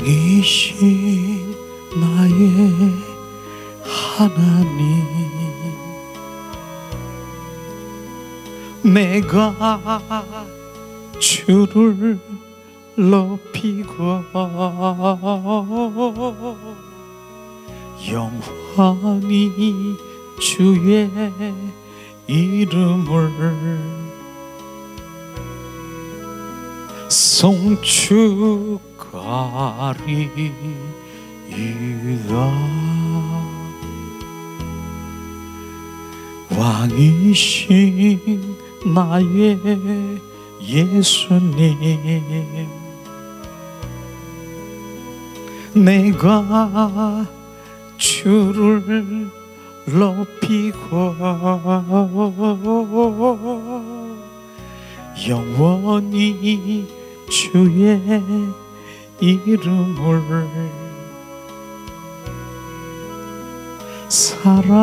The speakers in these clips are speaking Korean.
왕이신 나의 하나님, 내가 주를 높이고 영원히 주의 이름을 송축하리이다. 왕이신 나의 예수님, 내가 주를 높이고 영원히 주의 이름을 사랑하리이다.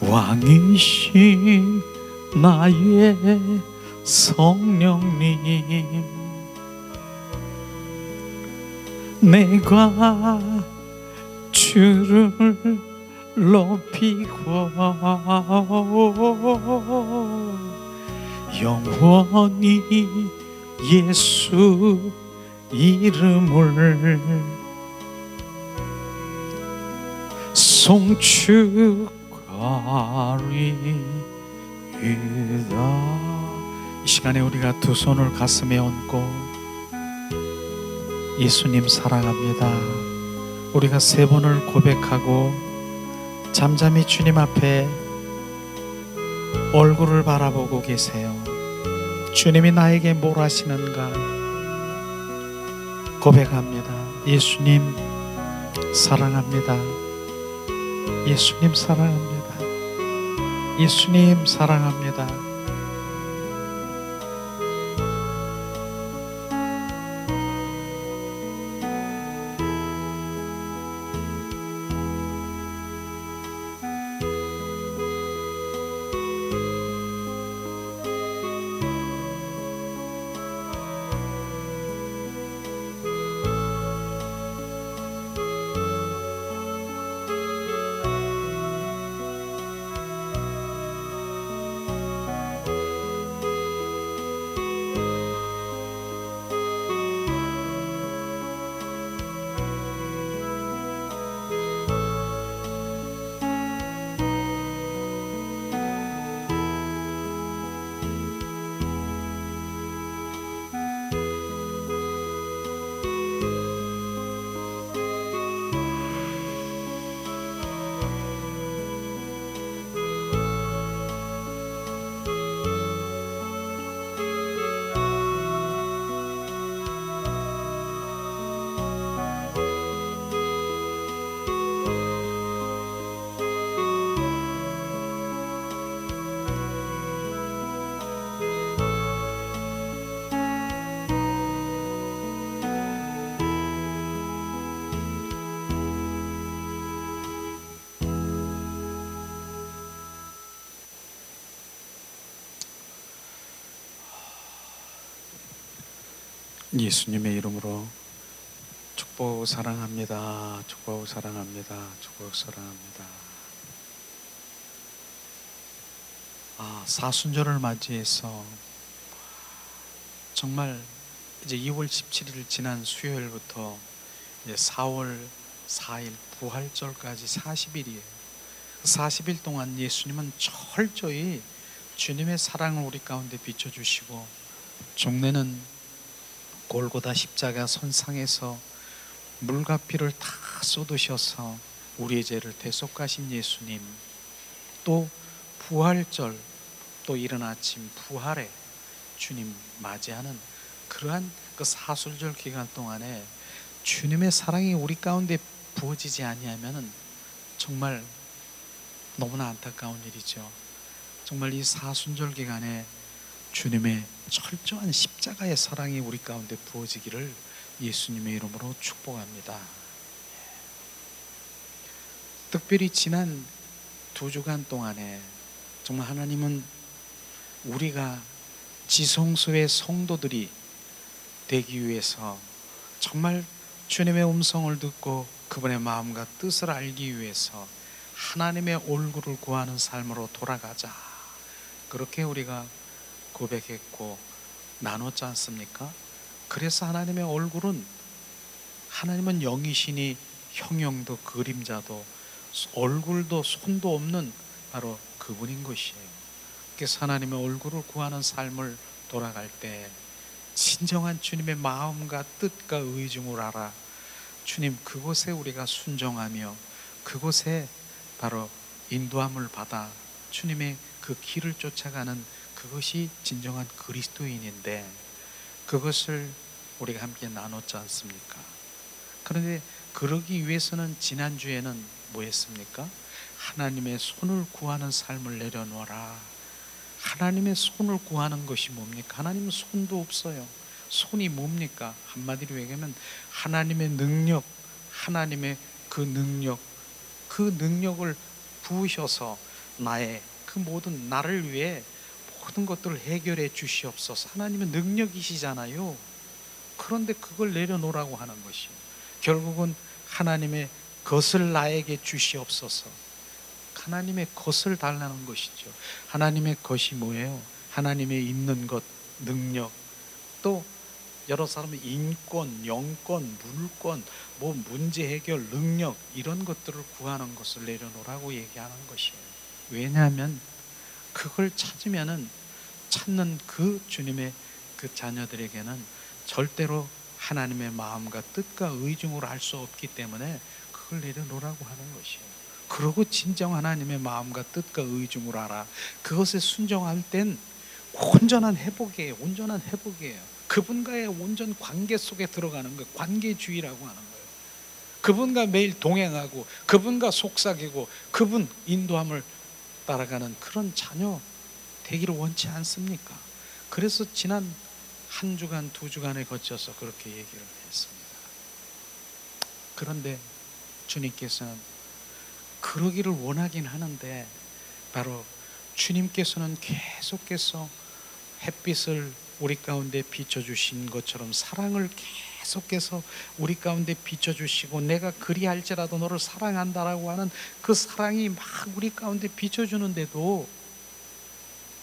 왕이신 나의 성령님, 내가 주를 높이고 영원히 예수 이름을 송축하리이다. 이 시간에 우리가 두 손을 가슴에 얹고 예수님 사랑합니다, 우리가 세 번을 고백하고 잠잠히 주님 앞에 얼굴을 바라보고 계세요. 주님이 나에게 뭘 하시는가 고백합니다. 예수님 사랑합니다. 예수님 사랑합니다. 예수님 사랑합니다. 예수님의 이름으로 축복 사랑합니다. 축복 사랑합니다. 축복 사랑합니다. 사순절을 맞이해서 정말 이제 2월 17일 지난 수요일부터 이제 4월 4일 부활절까지 40일이에요. 40일 동안 예수님은 철저히 주님의 사랑을 우리 가운데 비춰주시고, 종례는 골고다 십자가 선상에서 물과 피를 다 쏟으셔서 우리의 죄를 대속하신 예수님, 또 부활절, 또 이른 아침 부활에 주님 맞이하는 그러한 그 사순절 기간 동안에 주님의 사랑이 우리 가운데 부어지지 아니하면은 정말 너무나 안타까운 일이죠. 정말 이 사순절 기간에 주님의 철저한 십자가의 사랑이 우리 가운데 부어지기를 예수님의 이름으로 축복합니다. 특별히 지난 2주간 동안에 정말 하나님은 우리가 지성소의 성도들이 되기 위해서 정말 주님의 음성을 듣고 그분의 마음과 뜻을 알기 위해서 하나님의 얼굴을 구하는 삶으로 돌아가자, 그렇게 우리가 고백했고 나눴지 않습니까? 그래서 하나님의 얼굴은, 하나님은 영이시니 형용도 그림자도 얼굴도 손도 없는 바로 그분인 것이에요. 그래서 하나님의 얼굴을 구하는 삶을 돌아갈 때 진정한 주님의 마음과 뜻과 의중을 알아 주님 그곳에 우리가 순종하며 그곳에 바로 인도함을 받아 주님의 그 길을 쫓아가는 그것이 진정한 그리스도인인데, 그것을 우리가 함께 나눴지 않습니까? 그런데 그러기 위해서는 지난주에는 뭐 했습니까? 하나님의 손을 구하는 삶을 내려놓아라. 하나님의 손을 구하는 것이 뭡니까? 하나님은 손도 없어요. 손이 뭡니까? 한마디로 얘기하면 하나님의 능력, 하나님의 그 능력을 부으셔서 나의 그 모든 나를 위해 모든 것들을 해결해 주시옵소서. 하나님은 능력이시잖아요. 그런데 그걸 내려놓으라고 하는 것이에요. 결국은 하나님의 것을 나에게 주시옵소서. 하나님의 것을 달라는 것이죠. 하나님의 것이 뭐예요? 하나님의 있는 것, 능력, 또 여러 사람은 인권, 영권, 물권, 뭐 문제 해결, 능력 이런 것들을 구하는 것을 내려놓으라고 얘기하는 것이에요. 왜냐하면 그걸 찾는 그 주님의 그 자녀들에게는 절대로 하나님의 마음과 뜻과 의중으로 알 수 없기 때문에 그걸 내려놓으라고 하는 것이에요. 그러고 진정 하나님의 마음과 뜻과 의중을 알아 그것에 순종할 땐 온전한 회복이에요. 온전한 회복이에요. 그분과의 온전 관계 속에 들어가는 거예요. 관계주의라고 하는 거예요. 그분과 매일 동행하고 그분과 속삭이고 그분 인도함을 따라가는 그런 자녀 되기를 원치 않습니까? 그래서 지난 한 주간, 두 주간에 거쳐서 그렇게 얘기를 했습니다. 그런데 주님께서는 그러기를 원하긴 하는데 바로 주님께서는 계속해서 햇빛을 우리 가운데 비춰주신 것처럼 사랑을 계속해서 우리 가운데 비춰주시고 내가 그리할지라도 너를 사랑한다라고 하는 그 사랑이 막 우리 가운데 비춰주는데도,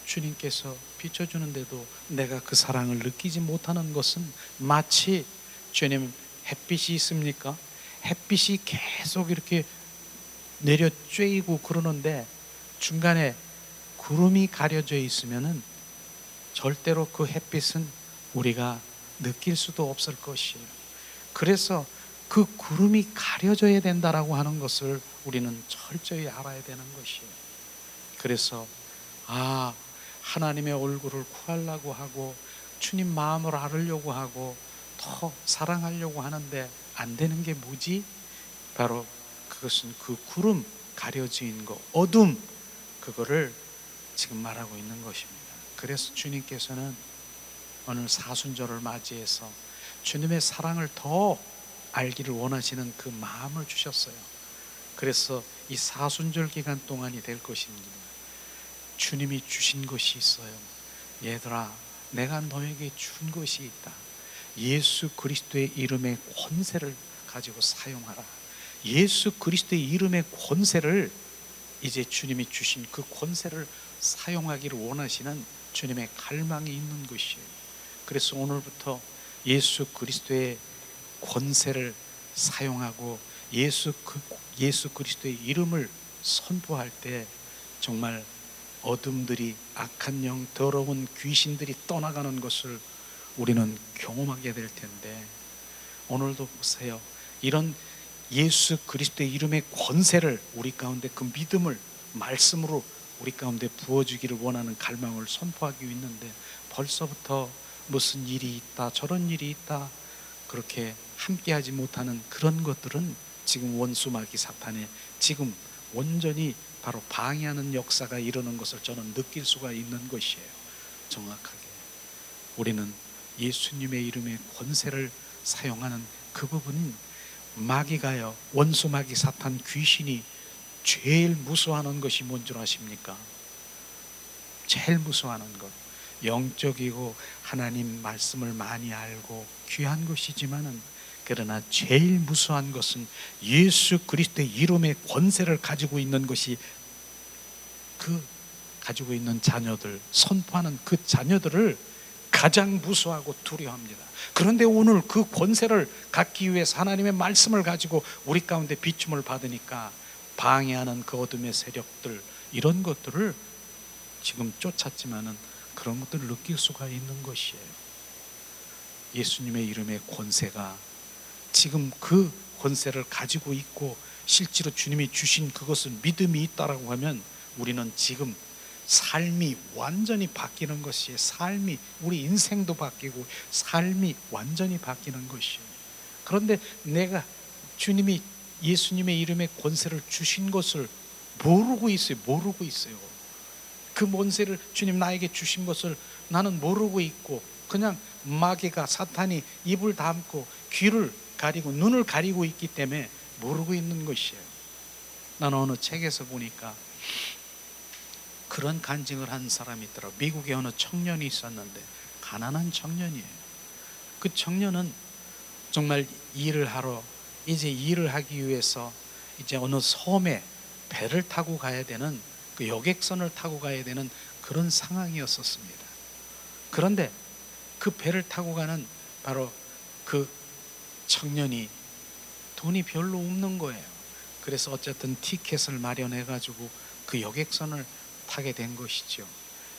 주님께서 비춰주는데도 내가 그 사랑을 느끼지 못하는 것은 마치 주님 햇빛이 있습니까? 햇빛이 계속 이렇게 내려 쬐이고 그러는데 중간에 구름이 가려져 있으면은 절대로 그 햇빛은 우리가 느낄 수도 없을 것이에요. 그래서 그 구름이 가려져야 된다라고 하는 것을 우리는 철저히 알아야 되는 것이에요. 그래서 하나님의 얼굴을 구하려고 하고 주님 마음을 알으려고 하고 더 사랑하려고 하는데 안 되는 게 뭐지? 바로 그것은 그 구름 가려진 거, 어둠, 그거를 지금 말하고 있는 것입니다. 그래서 주님께서는 오늘 사순절을 맞이해서 주님의 사랑을 더 알기를 원하시는 그 마음을 주셨어요. 그래서 이 사순절 기간 동안이 될 것입니다. 주님이 주신 것이 있어요. 얘들아, 내가 너에게 준 것이 있다. 예수 그리스도의 이름의 권세를 가지고 사용하라. 예수 그리스도의 이름의 권세를, 이제 주님이 주신 그 권세를 사용하기를 원하시는 주님의 갈망이 있는 것이에요. 그래서 오늘부터 예수 그리스도의 권세를 사용하고 예수 그리스도의 이름을 선포할 때 정말 어둠들이, 악한 영, 더러운 귀신들이 떠나가는 것을 우리는 경험하게 될 텐데, 오늘도 보세요. 이런 예수 그리스도의 이름의 권세를 우리 가운데, 그 믿음을 말씀으로 우리 가운데 부어주기를 원하는 갈망을 선포하기 있는데 벌써부터 무슨 일이 있다, 저런 일이 있다, 그렇게 함께하지 못하는 그런 것들은 지금 원수 마귀 사탄의 지금 온전히 바로 방해하는 역사가 일어나는 것을 저는 느낄 수가 있는 것이에요. 정확하게 우리는 예수님의 이름의 권세를 사용하는 그 부분은, 마귀가요, 원수 마귀 사탄 귀신이 제일 무서워하는 것이 뭔 줄 아십니까? 제일 무서워하는 것, 영적이고 하나님 말씀을 많이 알고 귀한 것이지만은, 그러나 제일 무서워한 것은 예수 그리스도의 이름의 권세를 가지고 있는 것이, 그 가지고 있는 자녀들, 선포하는 그 자녀들을 가장 무서워하고 두려워합니다. 그런데 오늘 그 권세를 갖기 위해서 하나님의 말씀을 가지고 우리 가운데 비춤을 받으니까 방해하는 그 어둠의 세력들, 이런 것들을 지금 쫓았지만은 그런 것들을 느낄 수가 있는 것이에요. 예수님의 이름의 권세가 지금 그 권세를 가지고 있고, 실제로 주님이 주신 그것은 믿음이 있다라고 하면 우리는 지금 삶이 완전히 바뀌는 것이에요. 삶이, 우리 인생도 바뀌고 삶이 완전히 바뀌는 것이에요. 그런데 내가 주님이 예수님의 이름의 권세를 주신 것을 모르고 있어요. 모르고 있어요. 그 권세를 주님 나에게 주신 것을 나는 모르고 있고, 그냥 마귀가, 사탄이 입을 닫고 귀를 가리고 눈을 가리고 있기 때문에 모르고 있는 것이에요. 나는 어느 책에서 보니까 그런 간증을 한 사람이 있더라고요. 미국에 어느 청년이 있었는데, 가난한 청년이에요. 그 청년은 정말 일을 하기 위해서 이제 어느 섬에 배를 타고 가야 되는, 그 여객선을 타고 가야 되는 그런 상황이었었습니다. 그런데 그 배를 타고 가는 바로 그 청년이 돈이 별로 없는 거예요. 그래서 어쨌든 티켓을 마련해 가지고 그 여객선을 타게 된 것이죠.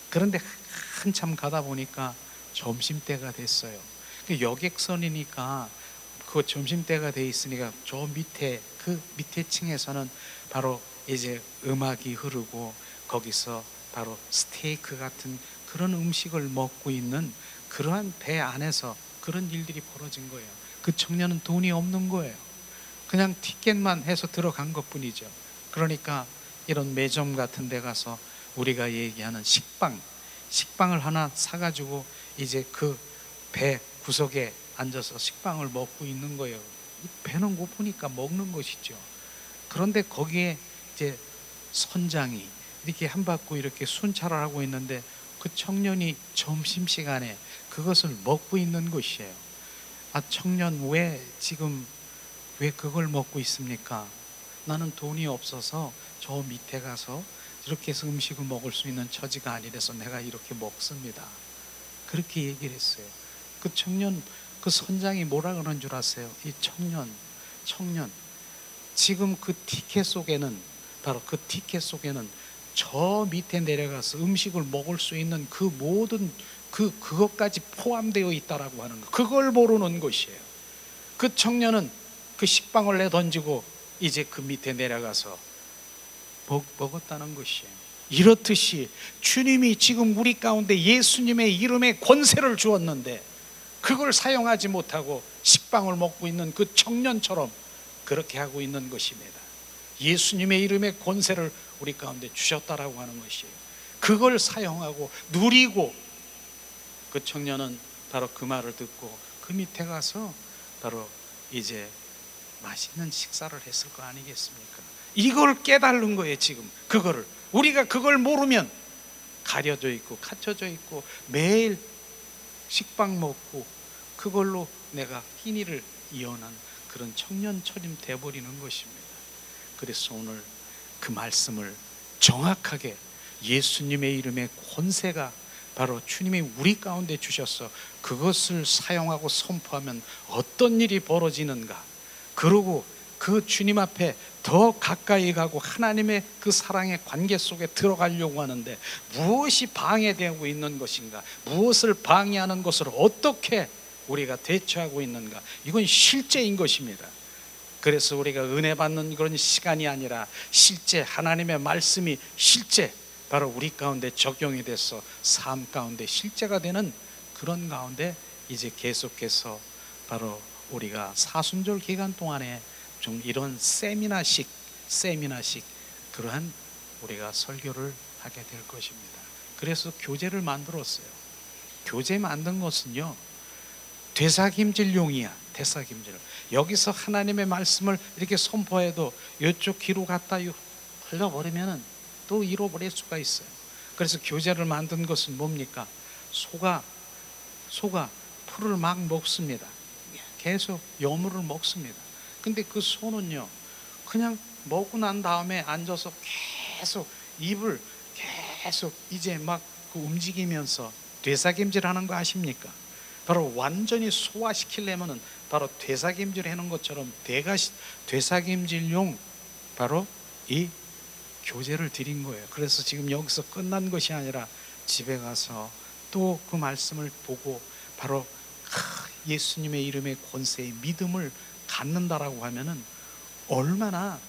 그런데 한참 가다 보니까 점심때가 됐어요. 그 여객선이니까 그 점심때가 돼 있으니까 저 밑에, 그 밑에 층에서는 바로 이제 음악이 흐르고 거기서 바로 스테이크 같은 그런 음식을 먹고 있는 그러한 배 안에서 그런 일들이 벌어진 거예요. 그 청년은 돈이 없는 거예요. 그냥 티켓만 해서 들어간 것뿐이죠. 그러니까 이런 매점 같은 데 가서 우리가 얘기하는 식빵을 하나 사가지고 이제 그 배 구석에 앉아서 식빵을 먹고 있는 거예요. 배는 고프니까 먹는 것이죠. 그런데 거기에 이제 선장이 이렇게 한 바퀴 이렇게 순찰을 하고 있는데, 그 청년이 점심시간에 그것을 먹고 있는 것이에요. 아, 청년, 왜 그걸 먹고 있습니까? 나는 돈이 없어서 저 밑에 가서 이렇게 해서 음식을 먹을 수 있는 처지가 아니라서 내가 이렇게 먹습니다. 그렇게 얘기를 했어요. 그 청년, 그 선장이 뭐라 그런 줄 아세요? 이 청년, 지금 그 티켓 속에는, 바로 그 티켓 속에는 저 밑에 내려가서 음식을 먹을 수 있는 그 모든 그것까지 포함되어 있다라고 하는 거, 그걸 모르는 것이에요. 그 청년은 그 식빵을 내던지고 이제 그 밑에 내려가서 먹었다는 것이에요. 이렇듯이 주님이 지금 우리 가운데 예수님의 이름에 권세를 주었는데 그걸 사용하지 못하고 식빵을 먹고 있는 그 청년처럼 그렇게 하고 있는 것입니다. 예수님의 이름의 권세를 우리 가운데 주셨다라고 하는 것이에요. 그걸 사용하고 누리고, 그 청년은 바로 그 말을 듣고 그 밑에 가서 바로 이제 맛있는 식사를 했을 거 아니겠습니까? 이걸 깨달은 거예요. 지금 그거를 우리가 그걸 모르면 가려져 있고 갇혀져 있고 매일 식빵 먹고 그걸로 내가 희니를 이어난 그런 청년처럼 돼버리는 것입니다. 그래서 오늘 그 말씀을 정확하게, 예수님의 이름의 권세가 바로 주님이 우리 가운데 주셔서 그것을 사용하고 선포하면 어떤 일이 벌어지는가, 그리고 그 주님 앞에 더 가까이 가고 하나님의 그 사랑의 관계 속에 들어가려고 하는데 무엇이 방해되고 있는 것인가, 무엇을 방해하는 것을 어떻게 우리가 대처하고 있는가, 이건 실제인 것입니다. 그래서 우리가 은혜 받는 그런 시간이 아니라 실제 하나님의 말씀이 실제 바로 우리 가운데 적용이 돼서 삶 가운데 실제가 되는 그런 가운데 이제 계속해서 바로 우리가 사순절 기간 동안에 좀 이런 세미나식 그러한 우리가 설교를 하게 될 것입니다. 그래서 교재를 만들었어요. 교재 만든 것은요, 되삭임질용이야. 되삭임질. 여기서 하나님의 말씀을 이렇게 선포해도 이쪽 귀로 갔다 흘려버리면 또 잃어버릴 수가 있어요. 그래서 교제를 만든 것은 뭡니까? 소가 풀을 막 먹습니다. 계속 여물을 먹습니다. 근데 그 소는요, 그냥 먹고 난 다음에 앉아서 계속 입을 계속 이제 막 움직이면서 되삭임질 하는 거 아십니까? 바로 완전히 소화시키려면은 바로 되삭임질 하는 것처럼 되삭임질용 바로 이 교제를 드린 거예요. 그래서 지금 여기서 끝난 것이 아니라 집에 가서 또 그 말씀을 보고 바로 예수님의 이름의 권세의 믿음을 갖는다라고 하면은 얼마나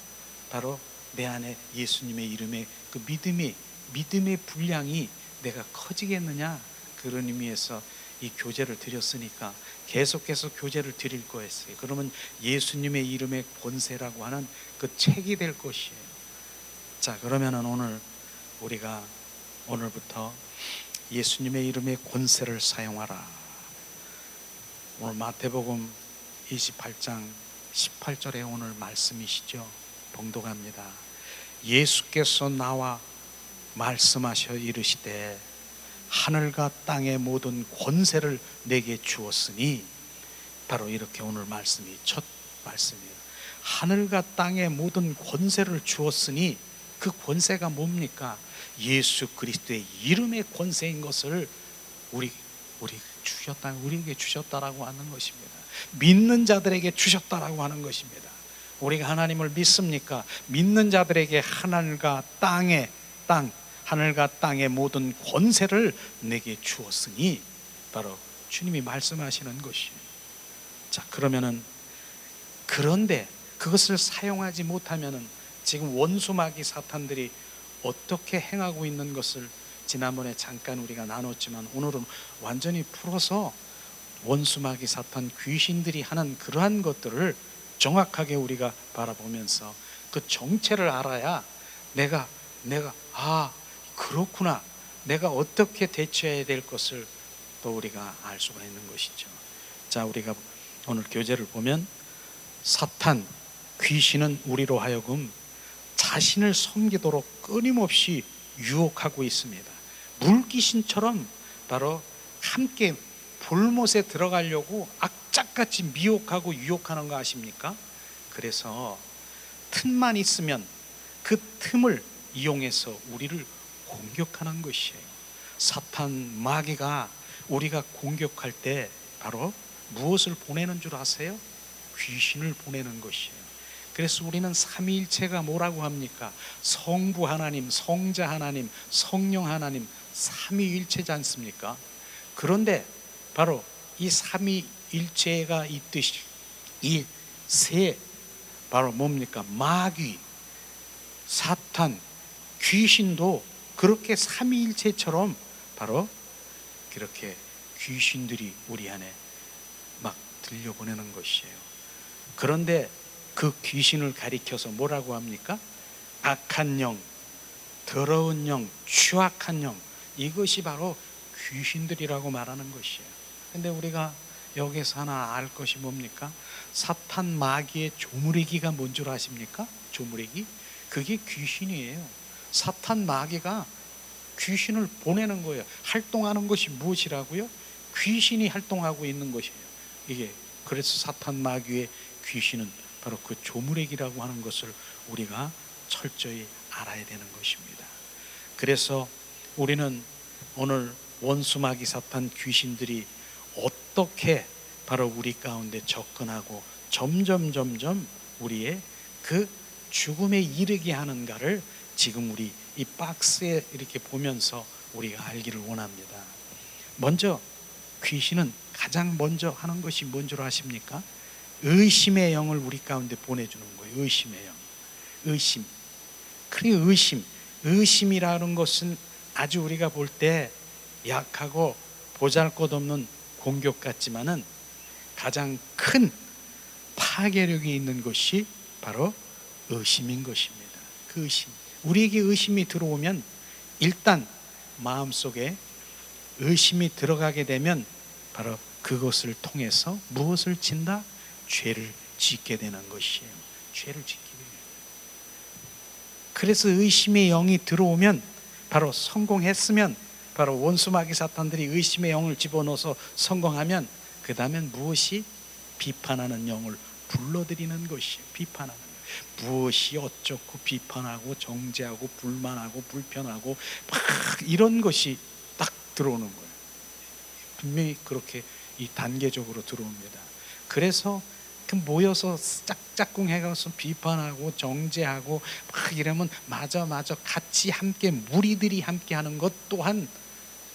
바로 내 안에 예수님의 이름의 그 믿음의 분량이 내가 커지겠느냐, 그런 의미에서 이 교제를 드렸으니까 계속해서 교제를 드릴 거였어요. 그러면 예수님의 이름의 권세라고 하는 그 책이 될 것이에요. 자, 그러면은 오늘 우리가 오늘부터 예수님의 이름의 권세를 사용하라. 오늘 마태복음 28장 18절에 오늘 말씀이시죠. 봉독합니다. 예수께서 나와 말씀하셔 이르시되 하늘과 땅의 모든 권세를 내게 주었으니, 바로 이렇게 오늘 말씀이 첫 말씀이에요. 하늘과 땅의 모든 권세를 주었으니, 그 권세가 뭡니까? 예수 그리스도의 이름의 권세인 것을 우리에게 주셨다라고 하는 것입니다. 믿는 자들에게 주셨다라고 하는 것입니다. 우리가 하나님을 믿습니까? 믿는 자들에게 하늘과 땅의 모든 권세를 내게 주었으니, 바로 주님이 말씀하시는 것이에요. 자, 그런데 그것을 사용하지 못하면은 지금 원수마귀 사탄들이 어떻게 행하고 있는 것을 지난번에 잠깐 우리가 나눴지만, 오늘은 완전히 풀어서 원수마귀 사탄 귀신들이 하는 그러한 것들을 정확하게 우리가 바라보면서 그 정체를 알아야 내가 그렇구나, 내가 어떻게 대처해야 될 것을 또 우리가 알 수가 있는 것이죠. 자, 우리가 오늘 교재를 보면 사탄 귀신은 우리로 하여금 자신을 섬기도록 끊임없이 유혹하고 있습니다. 물귀신처럼 바로 함께 불못에 들어가려고 악착같이 미혹하고 유혹하는 거 아십니까? 그래서 틈만 있으면 그 틈을 이용해서 우리를 공격하는 것이에요. 사탄 마귀가 우리가 공격할 때 바로 무엇을 보내는 줄 아세요? 귀신을 보내는 것이에요. 그래서 우리는 삼위일체가 뭐라고 합니까? 성부 하나님, 성자 하나님, 성령 하나님, 삼위일체지 않습니까? 그런데 바로 이 삼위일체가 있듯이 이 세 바로 뭡니까? 마귀, 사탄, 귀신도 그렇게 삼위일체처럼 바로 그렇게 귀신들이 우리 안에 막 들려보내는 것이에요. 그런데 그 귀신을 가리켜서 뭐라고 합니까? 악한 영, 더러운 영, 추악한 영, 이것이 바로 귀신들이라고 말하는 것이에요. 근데 우리가 여기서 하나 알 것이 뭡니까? 사탄 마귀의 조무리기가 뭔 줄 아십니까? 조무리기? 그게 귀신이에요. 사탄 마귀가 귀신을 보내는 거예요. 활동하는 것이 무엇이라고요? 귀신이 활동하고 있는 것이에요. 이게 그래서 사탄 마귀의 귀신은 바로 그 조무래기라고 하는 것을 우리가 철저히 알아야 되는 것입니다. 그래서 우리는 오늘 원수마귀 사탄 귀신들이 어떻게 바로 우리 가운데 접근하고 점점 우리의 그 죽음에 이르게 하는가를 지금 우리 이 박스에 이렇게 보면서 우리가 알기를 원합니다. 먼저 귀신은 가장 먼저 하는 것이 뭔 줄 아십니까? 의심의 영을 우리 가운데 보내주는 거예요. 의심의 영. 의심. 그래, 의심이라는 것은 아주 우리가 볼 때 약하고 보잘것없는 공격 같지만은 가장 큰 파괴력이 있는 것이 바로 의심인 것입니다. 그 의심. 우리에게 의심이 들어오면 일단 마음속에 의심이 들어가게 되면 바로 그것을 통해서 무엇을 짓다? 죄를 짓게 되는 것이에요. 죄를 짓게 돼요. 그래서 의심의 영이 들어오면 바로 성공했으면, 바로 원수 마귀 사탄들이 의심의 영을 집어넣어서 성공하면 그 다음엔 무엇이? 비판하는 영을 불러들이는 것이 비판하는 영. 무엇이 어쩌고 비판하고 정죄하고 불만하고 불편하고 막 이런 것이 딱 들어오는 거예요. 분명히 그렇게 이 단계적으로 들어옵니다. 그래서 그 모여서 짝짝꿍 해가서 비판하고 정죄하고 막 이러면 맞아 같이 함께 무리들이 함께 하는 것 또한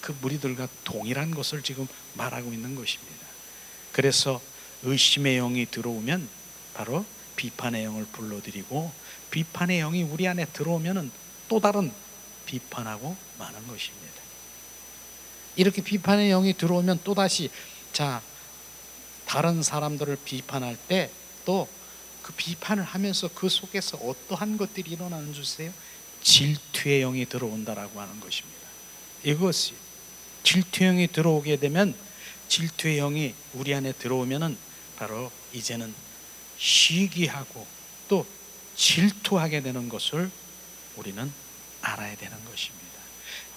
그 무리들과 동일한 것을 지금 말하고 있는 것입니다. 그래서 의심의 영이 들어오면 바로 비판의 영을 불러들이고, 비판의 영이 우리 안에 들어오면은 또 다른 비판하고 마는 것입니다. 이렇게 비판의 영이 들어오면 또다시 다른 사람들을 비판할 때 또 그 비판을 하면서 그 속에서 어떠한 것들이 일어나는 줄 아세요? 질투의 영이 들어온다라고 하는 것입니다. 이것이 질투의 영이 들어오게 되면, 질투의 영이 우리 안에 들어오면은 바로 이제는 시기하고 또 질투하게 되는 것을 우리는 알아야 되는 것입니다.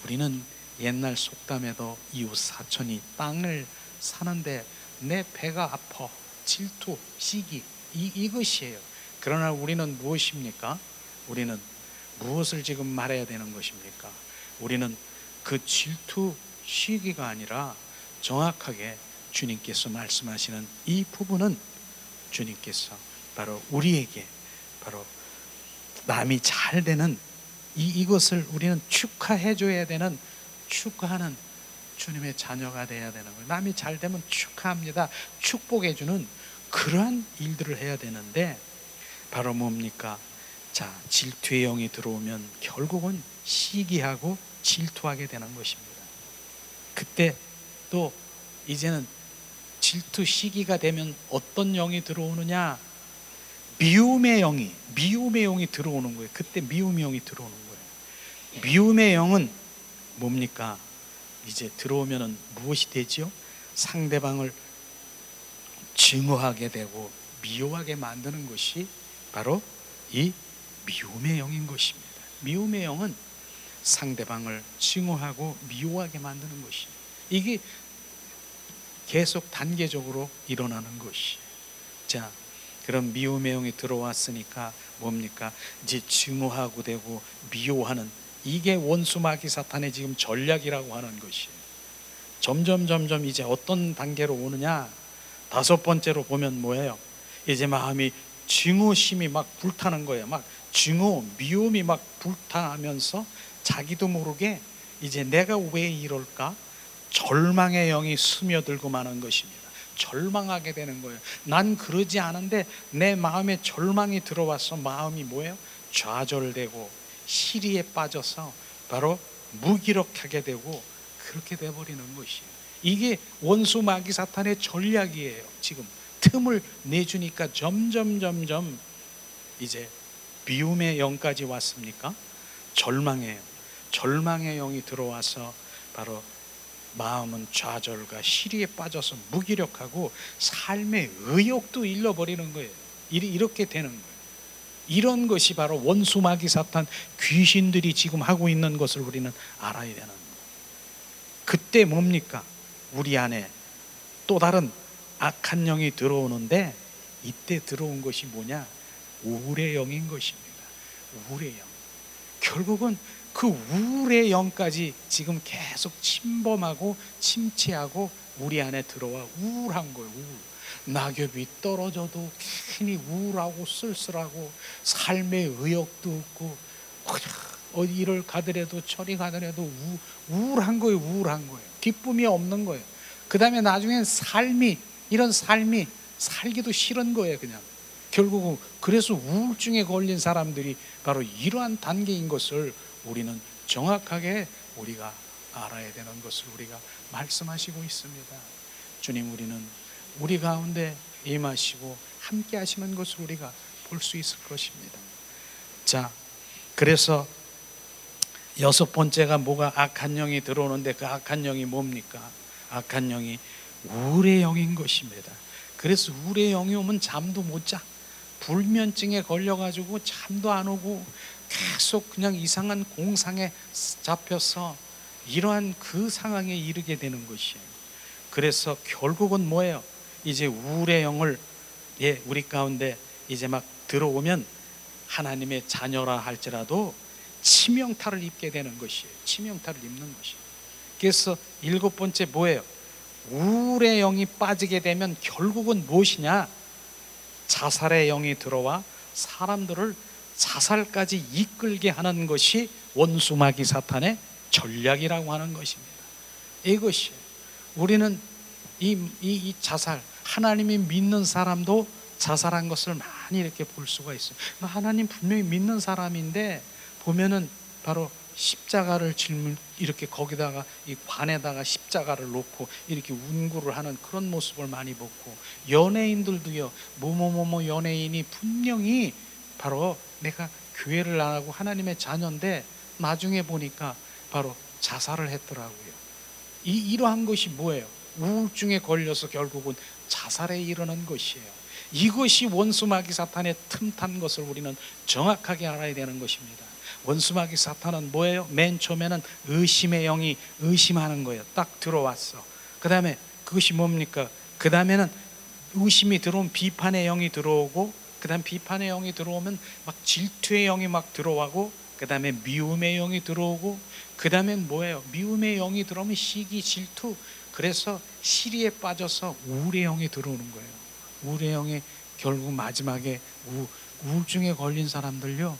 우리는 옛날 속담에도 이웃 사촌이 땅을 사는데 내 배가 아파, 질투, 시기, 이것이에요. 그러나 우리는 무엇입니까? 우리는 무엇을 지금 말해야 되는 것입니까? 우리는 그 질투, 시기가 아니라 정확하게 주님께서 말씀하시는 이 부분은, 주님께서 바로 우리에게 바로 남이 잘 되는 이것을 우리는 축하해 줘야 되는, 축하하는 주님의 자녀가 되어야 되는 거예요. 남이 잘 되면 축하합니다, 축복해 주는 그러한 일들을 해야 되는데, 바로 뭡니까? 질투의 영이 들어오면 결국은 시기하고 질투하게 되는 것입니다. 그때 또 이제는 질투 시기가 되면 어떤 영이 들어오느냐? 미움의 영이 들어오는 거예요. 그때 미움의 영이 들어오는 거예요. 미움의 영은 뭡니까? 이제 들어오면은 무엇이 되지요? 상대방을 증오하게 되고 미워하게 만드는 것이 바로 이 미움의 영인 것입니다. 미움의 영은 상대방을 증오하고 미워하게 만드는 것이, 이게 계속 단계적으로 일어나는 것이. 그런 미움의 영이 들어왔으니까 뭡니까? 이제 증오하고 되고 미워하는, 이게 원수 마귀 사탄의 지금 전략이라고 하는 것이에요. 점점 이제 어떤 단계로 오느냐? 5번째로 보면 뭐예요? 이제 마음이 증오심이 막 불타는 거예요. 막 증오, 미움이 막 불타면서 자기도 모르게 이제 내가 왜 이럴까? 절망의 영이 스며들고 마는 것입니다. 절망하게 되는 거예요. 난 그러지 않은데 내 마음에 절망이 들어와서 마음이 뭐예요? 좌절되고 시리에 빠져서 바로 무기력하게 되고 그렇게 돼버리는 것이에요. 이게 원수 마귀 사탄의 전략이에요. 지금 틈을 내주니까 점점 이제 미움의 영까지 왔습니까? 절망의 영이 들어와서 바로 마음은 좌절과 시리에 빠져서 무기력하고 삶의 의욕도 잃어버리는 거예요. 이렇게 되는 거예요. 이런 것이 바로 원수 마귀 사탄 귀신들이 지금 하고 있는 것을 우리는 알아야 되는 거예요. 그때 뭡니까? 우리 안에 또 다른 악한 영이 들어오는데, 이때 들어온 것이 뭐냐? 우울의 영인 것입니다. 우울의 영. 결국은 그 우울의 영까지 지금 계속 침범하고 침체하고 우리 안에 들어와 우울한 거예요. 우울. 낙엽이 떨어져도 괜히 우울하고 쓸쓸하고 삶의 의욕도 없고 어디 일을 가더라도 저리 가더라도 우울한 거예요. 우울한 거예요. 기쁨이 없는 거예요. 그 다음에 나중엔 이런 삶이 살기도 싫은 거예요. 그냥 결국은 그래서 우울증에 걸린 사람들이 바로 이러한 단계인 것을 우리는 정확하게 우리가 알아야 되는 것을 우리가 말씀하시고 있습니다. 주님, 우리는 우리 가운데 임하시고 함께 하시는 것을 우리가 볼 수 있을 것입니다. 그래서 6번째가 뭐가? 악한 영이 들어오는데 그 악한 영이 뭡니까? 악한 영이 우울의 영인 것입니다. 그래서 우울의 영이 오면 잠도 못 자. 불면증에 걸려가지고 잠도 안 오고 계속 그냥 이상한 공상에 잡혀서 이러한 그 상황에 이르게 되는 것이에요. 그래서 결국은 뭐예요? 이제 우울의 영을 우리 가운데 이제 막 들어오면 하나님의 자녀라 할지라도 치명타를 입게 되는 것이에요. 치명타를 입는 것이에요. 그래서 7번째 뭐예요? 우울의 영이 빠지게 되면 결국은 무엇이냐? 자살의 영이 들어와 사람들을 자살까지 이끌게 하는 것이 원수마귀 사탄의 전략이라고 하는 것입니다. 이것이 우리는 이 자살, 하나님이 믿는 사람도 자살한 것을 많이 이렇게 볼 수가 있어요. 하나님 분명히 믿는 사람인데 보면은 바로 십자가를 이렇게 거기다가 이 관에다가 십자가를 놓고 이렇게 운구를 하는 그런 모습을 많이 보고, 연예인들도요, 뭐뭐뭐뭐 연예인이 분명히 바로 내가 교회를 안 하고 하나님의 자녀인데 나중에 보니까 바로 자살을 했더라고요. 이러한 것이 뭐예요? 우울증에 걸려서 결국은 자살에 이르는 것이에요. 이것이 원수마귀 사탄의 틈탄 것을 우리는 정확하게 알아야 되는 것입니다. 원수마귀 사탄은 뭐예요? 맨 처음에는 의심의 영이 의심하는 거예요. 딱 들어왔어. 그 다음에 그것이 뭡니까? 그 다음에는 의심이 들어오면 비판의 영이 들어오고, 그 다음 비판의 영이 들어오면 막 질투의 영이 막 들어오고, 그 다음에 미움의 영이 들어오고, 그 다음엔 뭐예요? 미움의 영이 들어오면 시기, 질투, 그래서 시리에 빠져서 우울의 영이 들어오는 거예요. 우울의 영이 결국 마지막에 우울증에 걸린 사람들요,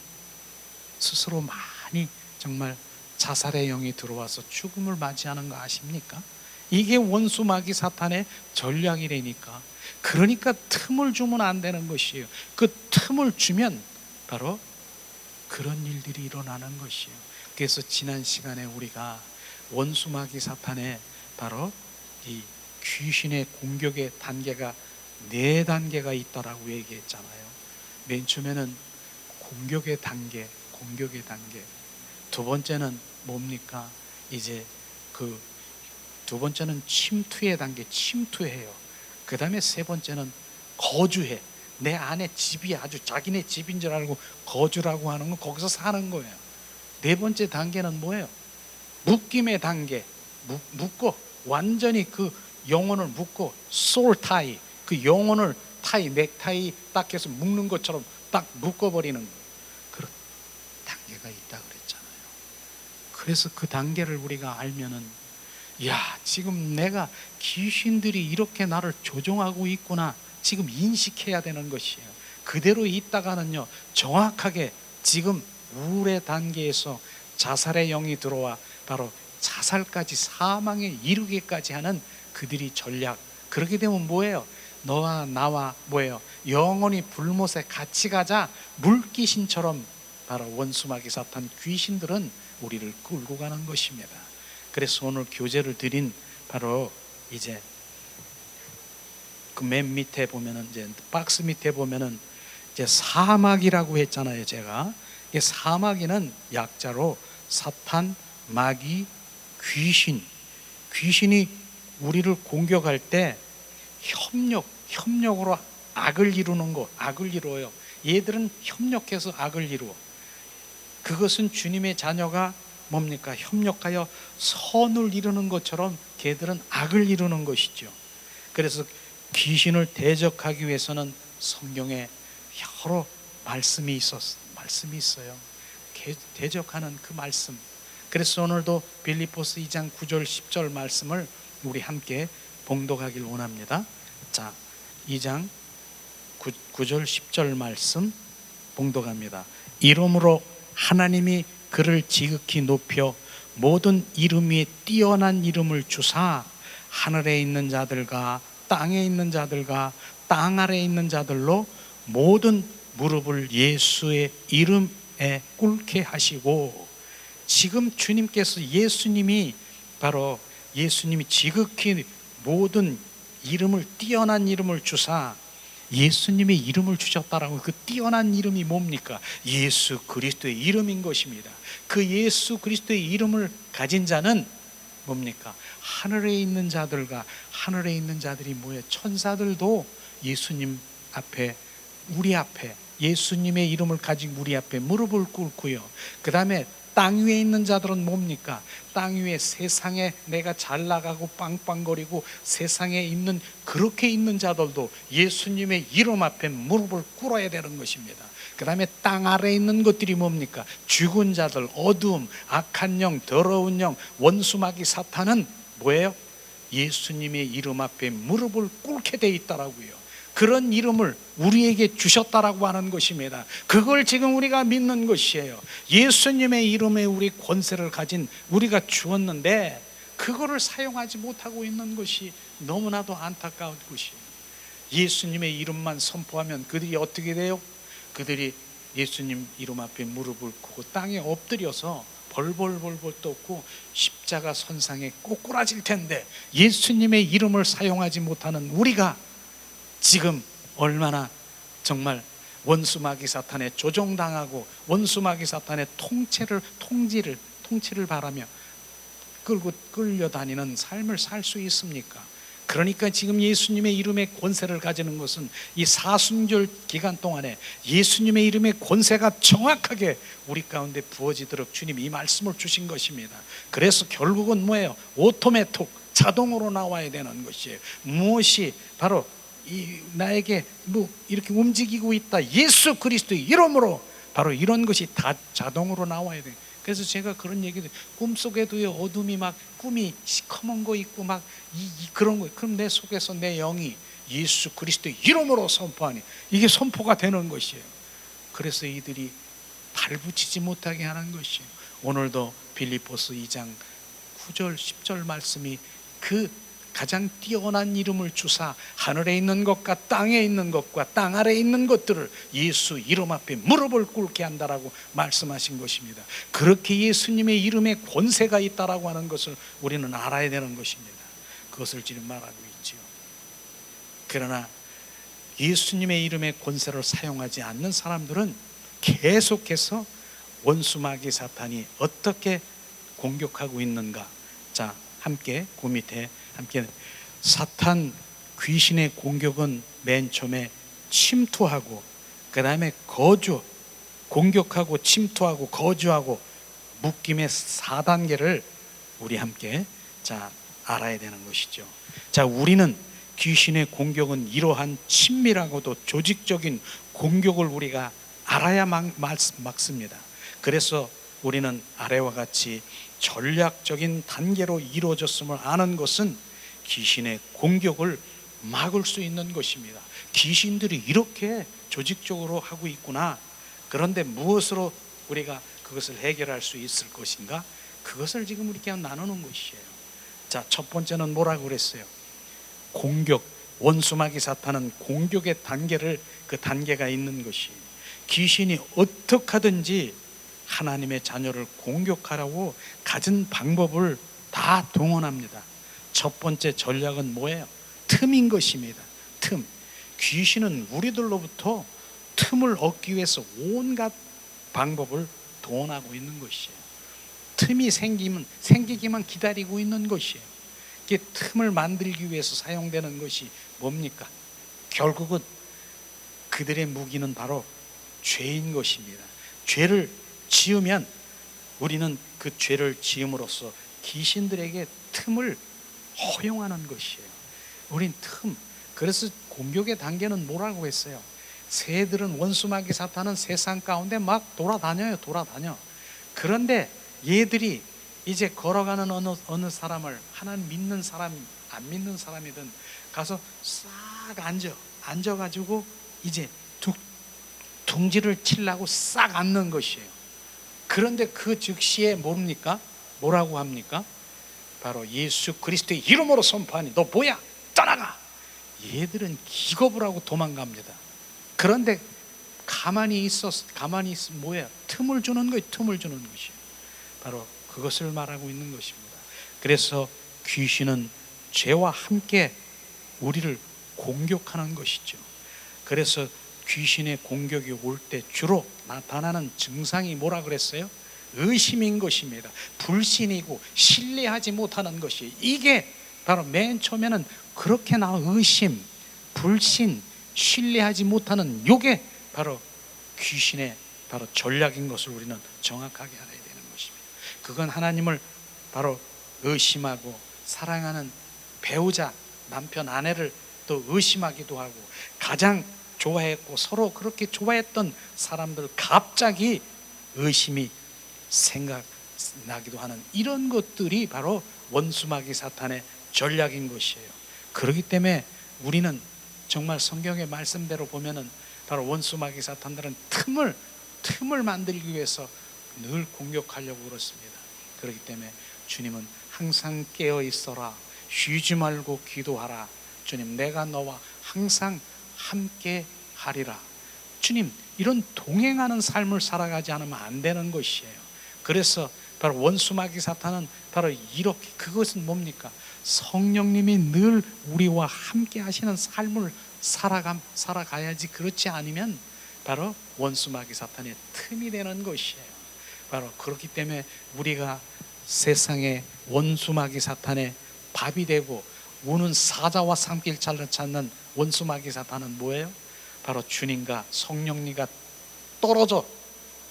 스스로 많이 정말 자살의 영이 들어와서 죽음을 맞이하는 거 아십니까? 이게 원수마귀 사탄의 전략이라니까. 그러니까 틈을 주면 안 되는 것이에요. 그 틈을 주면 바로 그런 일들이 일어나는 것이에요. 그래서 지난 시간에 우리가 원수마귀 사탄의 바로 이 귀신의 공격의 단계가 4단계가 있다라고 얘기했잖아요. 맨 처음에는 공격의 단계. 두 번째는 뭡니까? 이제 그 두 번째는 침투의 단계, 침투해요. 그 다음에 세 번째는 거주해. 내 안에 집이 아주 자기네 집인 줄 알고 거주라고 하는 건 거기서 사는 거예요. 네 번째 단계는 뭐예요? 묶임의 단계. 묶어. 완전히 그 영혼을 묶고, 소울 타이, 그 영혼을 타이, 넥타이 딱 해서 묶는 것처럼 딱 묶어버리는 그런 단계가 있다 그랬잖아요. 그래서 그 단계를 우리가 알면은, 야, 지금 내가 귀신들이 이렇게 나를 조종하고 있구나, 지금 인식해야 되는 것이에요. 그대로 있다가는요, 정확하게 지금 우울의 단계에서 자살의 영이 들어와 바로 자살까지, 사망에 이르기까지 하는 그들이 전략. 그렇게 되면 뭐예요? 너와 나와 뭐예요? 영원히 불못에 같이 가자. 물귀신처럼 바로 원수마귀 사탄 귀신들은 우리를 끌고 가는 것입니다. 그래서 오늘 교제를 드린 바로 이제 그 맨 밑에 보면은, 이제 박스 밑에 보면은 이제 사마귀라고 했잖아요. 제가 이 사마귀는 약자로 사탄, 마귀, 귀신이 우리를 공격할 때 협력으로 악을 이루는 거, 악을 이루어요. 얘들은 협력해서 악을 이루어. 그것은 주님의 자녀가 뭡니까? 협력하여 선을 이루는 것처럼 걔들은 악을 이루는 것이죠. 그래서 귀신을 대적하기 위해서는 성경에 여러 말씀이 있어요. 대적하는 그 말씀. 그래서 오늘도 빌립보서 2장 9절 10절 말씀을 우리 함께 봉독하길 원합니다. 자, 2장 9절 10절 말씀 봉독합니다. 이러므로 하나님이 그를 지극히 높여 모든 이름 위에 뛰어난 이름을 주사 하늘에 있는 자들과 땅에 있는 자들과 땅 아래에 있는 자들로 모든 무릎을 예수의 이름에 꿇게 하시고, 지금 주님께서 예수님이 지극히 모든 이름을, 뛰어난 이름을 주사 예수님의 이름을 주셨다라고. 그 뛰어난 이름이 뭡니까? 예수 그리스도의 이름인 것입니다. 그 예수 그리스도의 이름을 가진 자는 뭡니까? 하늘에 있는 자들과, 하늘에 있는 자들이 뭐예요? 천사들도 예수님 앞에, 우리 앞에, 예수님의 이름을 가지고 우리 앞에 무릎을 꿇고요. 그 다음에 땅 위에 있는 자들은 뭡니까? 땅 위에 세상에 내가 잘 나가고 빵빵거리고 세상에 있는 그렇게 있는 자들도 예수님의 이름 앞에 무릎을 꿇어야 되는 것입니다. 그 다음에 땅 아래에 있는 것들이 뭡니까? 죽은 자들, 어두움, 악한 영, 더러운 영, 원수마귀 사탄은 뭐예요? 예수님의 이름 앞에 무릎을 꿇게 돼 있다라고요. 그런 이름을 우리에게 주셨다라고 하는 것입니다. 그걸 지금 우리가 믿는 것이에요. 예수님의 이름에 우리 권세를 가진 우리가 주었는데 그거를 사용하지 못하고 있는 것이 너무나도 안타까운 것이에요. 예수님의 이름만 선포하면 그들이 어떻게 돼요? 그들이 예수님 이름 앞에 무릎을 꿇고 땅에 엎드려서 벌벌벌벌 떠고 십자가 선상에 꼬꾸라질 텐데 예수님의 이름을 사용하지 못하는 우리가 지금 얼마나 정말 원수마귀 사탄에 조종당하고 원수마귀 사탄의 통치를 바라며 끌려다니는 삶을 살 수 있습니까? 그러니까 지금 예수님의 이름의 권세를 가지는 것은 이 사순절 기간 동안에 예수님의 이름의 권세가 정확하게 우리 가운데 부어지도록 주님이 이 말씀을 주신 것입니다. 그래서 결국은 뭐예요? 오토매틱, 자동으로 나와야 되는 것이에요. 무엇이 바로 나에게 뭐 이렇게 움직이고 있다, 예수 그리스도의 이름으로 바로 이런 것이 다 자동으로 나와야 돼요. 그래서 제가 그런 얘기도, 꿈속에도요 어둠이 막 꿈이 시커먼 거 있고 막 그런 거, 그럼 내 속에서 내 영이 예수 그리스도의 이름으로 선포하니 이게 선포가 되는 것이에요. 그래서 이들이 발붙이지 못하게 하는 것이에요. 오늘도 빌립보서 2장 9절 10절 말씀이 그 가장 뛰어난 이름을 주사 하늘에 있는 것과 땅에 있는 것과 땅 아래에 있는 것들을 예수 이름 앞에 무릎을 꿇게 한다라고 말씀하신 것입니다. 그렇게 예수님의 이름에 권세가 있다라고 하는 것을 우리는 알아야 되는 것입니다. 그것을 지금 말하고 있지요. 그러나 예수님의 이름의 권세를 사용하지 않는 사람들은 계속해서 원수마귀 사탄이 어떻게 공격하고 있는가. 자, 함께 그 밑에 함께, 사탄 귀신의 공격은 맨 처음에 침투하고 그 다음에 공격하고 침투하고 거주하고 묶임의 4단계를 우리 함께 알아야 되는 것이죠. 자, 우리는 귀신의 공격은 이러한 친밀하고도 조직적인 공격을 우리가 알아야 막습니다. 그래서 우리는 아래와 같이 전략적인 단계로 이루어졌음을 아는 것은 귀신의 공격을 막을 수 있는 것입니다. 귀신들이 이렇게 조직적으로 하고 있구나. 그런데 무엇으로 우리가 그것을 해결할 수 있을 것인가? 그것을 지금 우리께 나누는 것이에요. 자, 첫 번째는 뭐라고 그랬어요? 공격, 원수마귀 사탄은 공격의 그 단계가 있는 것이에요. 귀신이 어떻게 하든지 하나님의 자녀를 공격하라고 가진 방법을 다 동원합니다. 첫 번째 전략은 뭐예요? 틈인 것입니다. 틈. 귀신은 우리들로부터 틈을 얻기 위해서 온갖 방법을 동원하고 있는 것이에요. 틈이 생기기만 기다리고 있는 것이에요. 이게 틈을 만들기 위해서 사용되는 것이 뭡니까? 결국은 그들의 무기는 바로 죄인 것입니다. 죄를 지으면 우리는 그 죄를 지음으로써 귀신들에게 틈을 허용하는 것이에요. 우린 틈. 그래서 공격의 단계는 뭐라고 했어요? 새들은, 원수마귀 사탄은 세상 가운데 막 돌아다녀요. 그런데 얘들이 이제 걸어가는 어느 사람을, 하나님 믿는 사람 안 믿는 사람이든 가서 싹 앉아가지고 이제 둥지를 치려고 싹 앉는 것이에요. 그런데 그 즉시에 뭐라고 합니까? 바로 예수 그리스도의 이름으로 선포하니 너 뭐야? 떠나가! 얘들은 기겁을 하고 도망갑니다. 그런데 가만히 있으면 뭐예요? 틈을 주는 것이에요. 바로 그것을 말하고 있는 것입니다. 그래서 귀신은 죄와 함께 우리를 공격하는 것이죠. 그래서 귀신의 공격이 올 때 주로 나타나는 증상이 뭐라 그랬어요? 의심인 것입니다. 불신이고 신뢰하지 못하는 것이, 이게 바로 맨 처음에는 그렇게 의심, 불신, 신뢰하지 못하는, 요게 바로 귀신의 바로 전략인 것을 우리는 정확하게 알아야 되는 것입니다. 그건 하나님을 바로 의심하고 사랑하는 배우자, 남편, 아내를 또 의심하기도 하고, 가장 좋아했고 서로 그렇게 좋아했던 사람들 갑자기 의심이 생각나기도 하는 이런 것들이 바로 원수마귀 사탄의 전략인 것이에요. 그렇기 때문에 우리는 정말 성경의 말씀대로 보면은 바로 원수마귀 사탄들은 틈을 만들기 위해서 늘 공격하려고 그렇습니다. 그렇기 때문에 주님은 항상 깨어 있어라, 쉬지 말고 기도하라. 주님, 내가 너와 항상 함께 하리라. 주님, 이런 동행하는 삶을 살아가지 않으면 안 되는 것이에요. 그래서 바로 원수마귀 사탄은 바로 이렇게, 그것은 뭡니까? 성령님이 늘 우리와 함께 하시는 삶을 살아가야지. 그렇지 않으면 바로 원수마귀 사탄의 틈이 되는 것이에요. 바로 그렇기 때문에 우리가 세상의 원수마귀 사탄의 밥이 되고 우는 사자와 삼킬 찾는 원수마귀 사탄은 뭐예요? 바로 주님과 성령님과 떨어져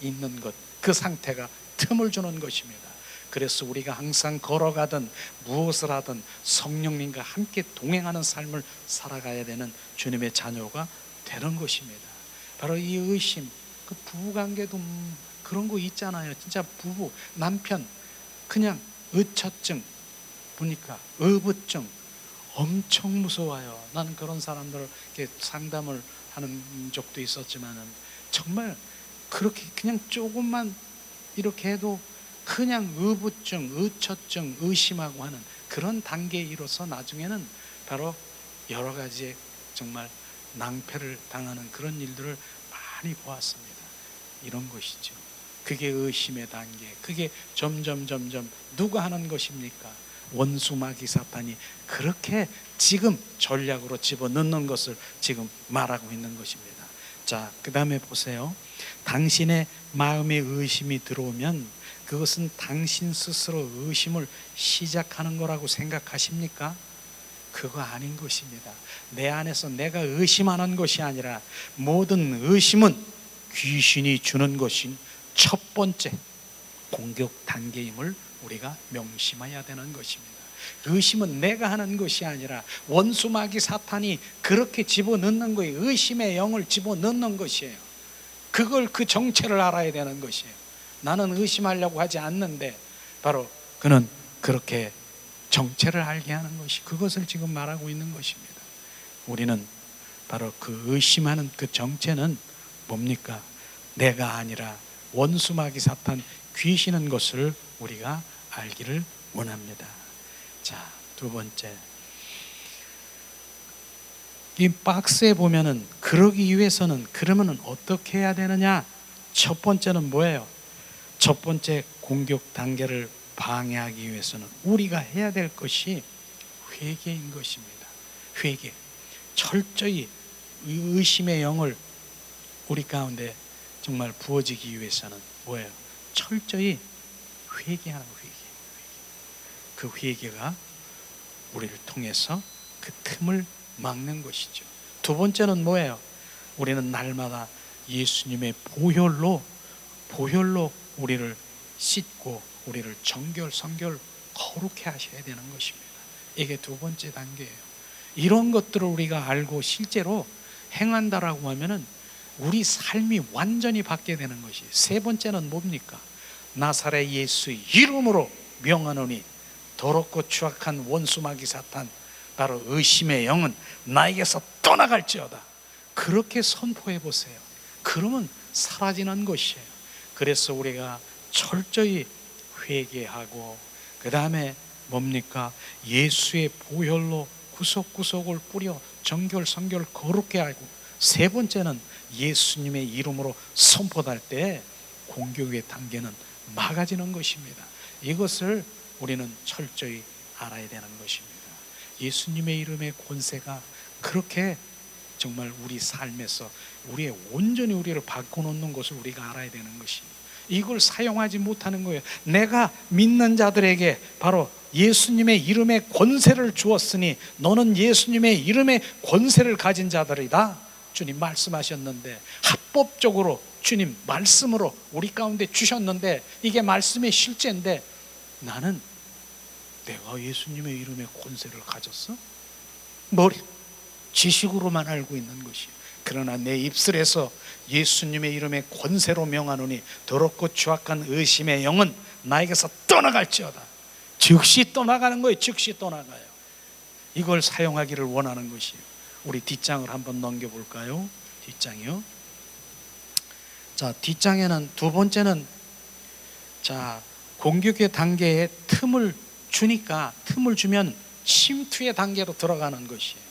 있는 것, 그 상태가 틈을 주는 것입니다. 그래서 우리가 항상 걸어가든 무엇을 하든 성령님과 함께 동행하는 삶을 살아가야 되는 주님의 자녀가 되는 것입니다. 바로 이 의심, 그 부부관계도 그런 거 있잖아요. 진짜 부부, 남편 그냥 의처증 보니까 의부증 엄청 무서워요. 나는 그런 사람들을 이렇게 상담을 하는 적도 있었지만은 정말 그렇게 그냥 조금만 이렇게 해도 그냥 의부증, 의처증, 의심하고 하는 그런 단계에 이르러서 나중에는 바로 여러 가지의 정말 낭패를 당하는 그런 일들을 많이 보았습니다. 이런 것이죠. 그게 의심의 단계. 그게 점점 누가 하는 것입니까? 원수마귀 사탄이 그렇게 지금 전략으로 집어넣는 것을 지금 말하고 있는 것입니다. 자, 그 다음에 보세요. 당신의 마음에 의심이 들어오면 그것은 당신 스스로 의심을 시작하는 거라고 생각하십니까? 그거 아닌 것입니다. 내 안에서 내가 의심하는 것이 아니라 모든 의심은 귀신이 주는 것인 첫 번째 공격 단계임을 우리가 명심해야 되는 것입니다. 의심은 내가 하는 것이 아니라 원수마귀 사탄이 그렇게 집어넣는 거예요. 의심의 영을 집어넣는 것이에요. 그걸 그 정체를 알아야 되는 것이에요. 나는 의심하려고 하지 않는데 바로 그는 그렇게 정체를 알게 하는 것이, 그것을 지금 말하고 있는 것입니다. 우리는 바로 그 의심하는 그 정체는 뭡니까? 내가 아니라 원수마귀 사탄 귀신인 것을 우리가 알기를 원합니다. 자, 두 번째, 이 박스에 보면은 그러기 위해서는 그러면은 어떻게 해야 되느냐? 첫 번째는 뭐예요? 첫 번째 공격 단계를 방해하기 위해서는 우리가 해야 될 것이 회개인 것입니다. 회개. 철저히 의심의 영을 우리 가운데 정말 부어지기 위해서는 뭐예요? 철저히 회개하는 회개. 그 회개가 우리를 통해서 그 틈을 막는 것이죠. 두 번째는 뭐예요? 우리는 날마다 예수님의 보혈로 우리를 씻고 우리를 정결, 성결, 거룩해 하셔야 되는 것입니다. 이게 두 번째 단계예요. 이런 것들을 우리가 알고 실제로 행한다라고 하면은 우리 삶이 완전히 바뀌게 되는 것이. 세 번째는 뭡니까? 나사렛 예수 이름으로 명하노니 더럽고 추악한 원수마귀 사탄, 바로 의심의 영은 나에게서 떠나갈지어다. 그렇게 선포해 보세요. 그러면 사라지는 것이에요. 그래서 우리가 철저히 회개하고, 그 다음에 뭡니까? 예수의 보혈로 구석구석을 뿌려 정결, 성결, 거룩게 하고, 세 번째는 예수님의 이름으로 선포할 때 공격의 단계는 막아지는 것입니다. 이것을 우리는 철저히 알아야 되는 것입니다. 예수님의 이름의 권세가 그렇게 정말 우리 삶에서 우리의 온전히 우리를 바꿔놓는 것을 우리가 알아야 되는 것입니다. 이걸 사용하지 못하는 거예요. 내가 믿는 자들에게 바로 예수님의 이름의 권세를 주었으니 너는 예수님의 이름의 권세를 가진 자들이다. 주님 말씀하셨는데, 합법적으로 주님 말씀으로 우리 가운데 주셨는데, 이게 말씀의 실제인데 나는 내가 예수님의 이름의 권세를 가졌어? 머리 지식으로만 알고 있는 것이요. 그러나 내 입술에서 예수님의 이름의 권세로 명하노니 더럽고 추악한 의심의 영은 나에게서 떠나갈지어다. 즉시 떠나가는 거예요. 즉시 떠나가요. 이걸 사용하기를 원하는 것이에요. 우리 뒷장을 한번 넘겨볼까요? 뒷장이요. 자, 뒷장에는 두 번째는, 자, 공격의 단계에 틈을 주니까, 틈을 주면 침투의 단계로 들어가는 것이에요.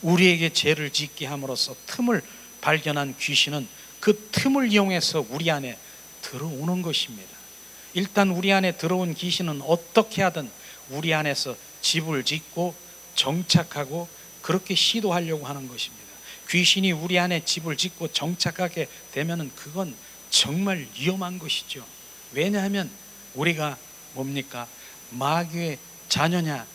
우리에게 죄를 짓게 함으로써 틈을 발견한 귀신은 그 틈을 이용해서 우리 안에 들어오는 것입니다. 일단 우리 안에 들어온 귀신은 어떻게 하든 우리 안에서 집을 짓고 정착하고 그렇게 시도하려고 하는 것입니다. 귀신이 우리 안에 집을 짓고 정착하게 되면은 그건 정말 위험한 것이죠. 왜냐하면 우리가 뭡니까? 마귀의 자녀냐,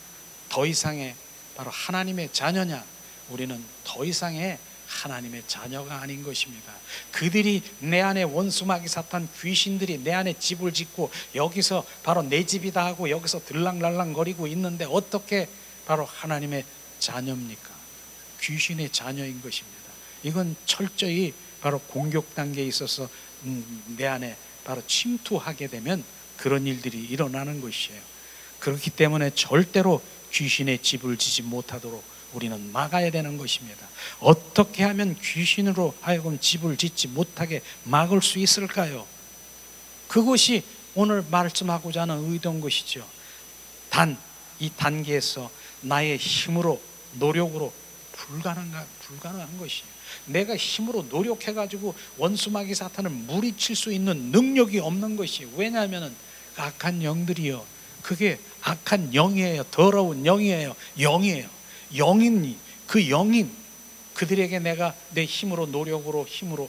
더 이상의 바로 하나님의 자녀냐? 우리는 더 이상의 하나님의 자녀가 아닌 것입니다. 그들이 내 안에, 원수 마귀 사탄 귀신들이 내 안에 집을 짓고 여기서 바로 내 집이다 하고 여기서 들랑날랑 거리고 있는데 어떻게 바로 하나님의 자녀입니까? 귀신의 자녀인 것입니다. 이건 철저히 바로 공격 단계에 있어서 내 안에 바로 침투하게 되면 그런 일들이 일어나는 것이에요. 그렇기 때문에 절대로 귀신의 집을 지지 못하도록 우리는 막아야 되는 것입니다. 어떻게 하면 귀신으로 하여금 집을 짓지 못하게 막을 수 있을까요? 그것이 오늘 말씀하고자 하는 의도인 것이죠. 단 이 단계에서 나의 힘으로, 노력으로 불가능한 것이에요. 내가 힘으로 노력해가지고 원수마귀 사탄을 물리칠 수 있는 능력이 없는 것이에요. 왜냐하면 악한 영들이요, 그게 악한 영이에요. 더러운 영이에요. 영인 그 영인 그들에게 내가 내 힘으로, 노력으로, 힘으로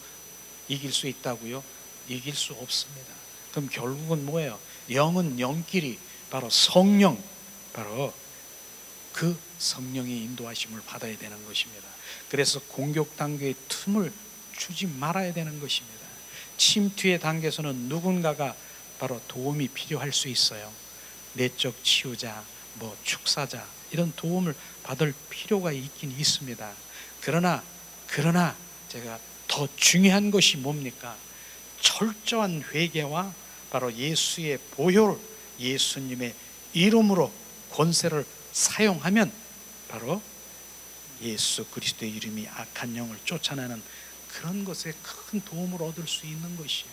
이길 수 있다고요? 이길 수 없습니다. 그럼 결국은 뭐예요? 영은 영끼리 바로 성령, 바로 그 성령의 인도하심을 받아야 되는 것입니다. 그래서 공격 단계의 틈을 주지 말아야 되는 것입니다. 침투의 단계에서는 누군가가 바로 도움이 필요할 수 있어요. 내적 치유자, 축사자, 이런 도움을 받을 필요가 있긴 있습니다. 그러나 제가 더 중요한 것이 뭡니까? 철저한 회개와 바로 예수의 보혈, 예수님의 이름으로 권세를 사용하면 바로 예수 그리스도의 이름이 악한 영을 쫓아내는 그런 것에 큰 도움을 얻을 수 있는 것이에요.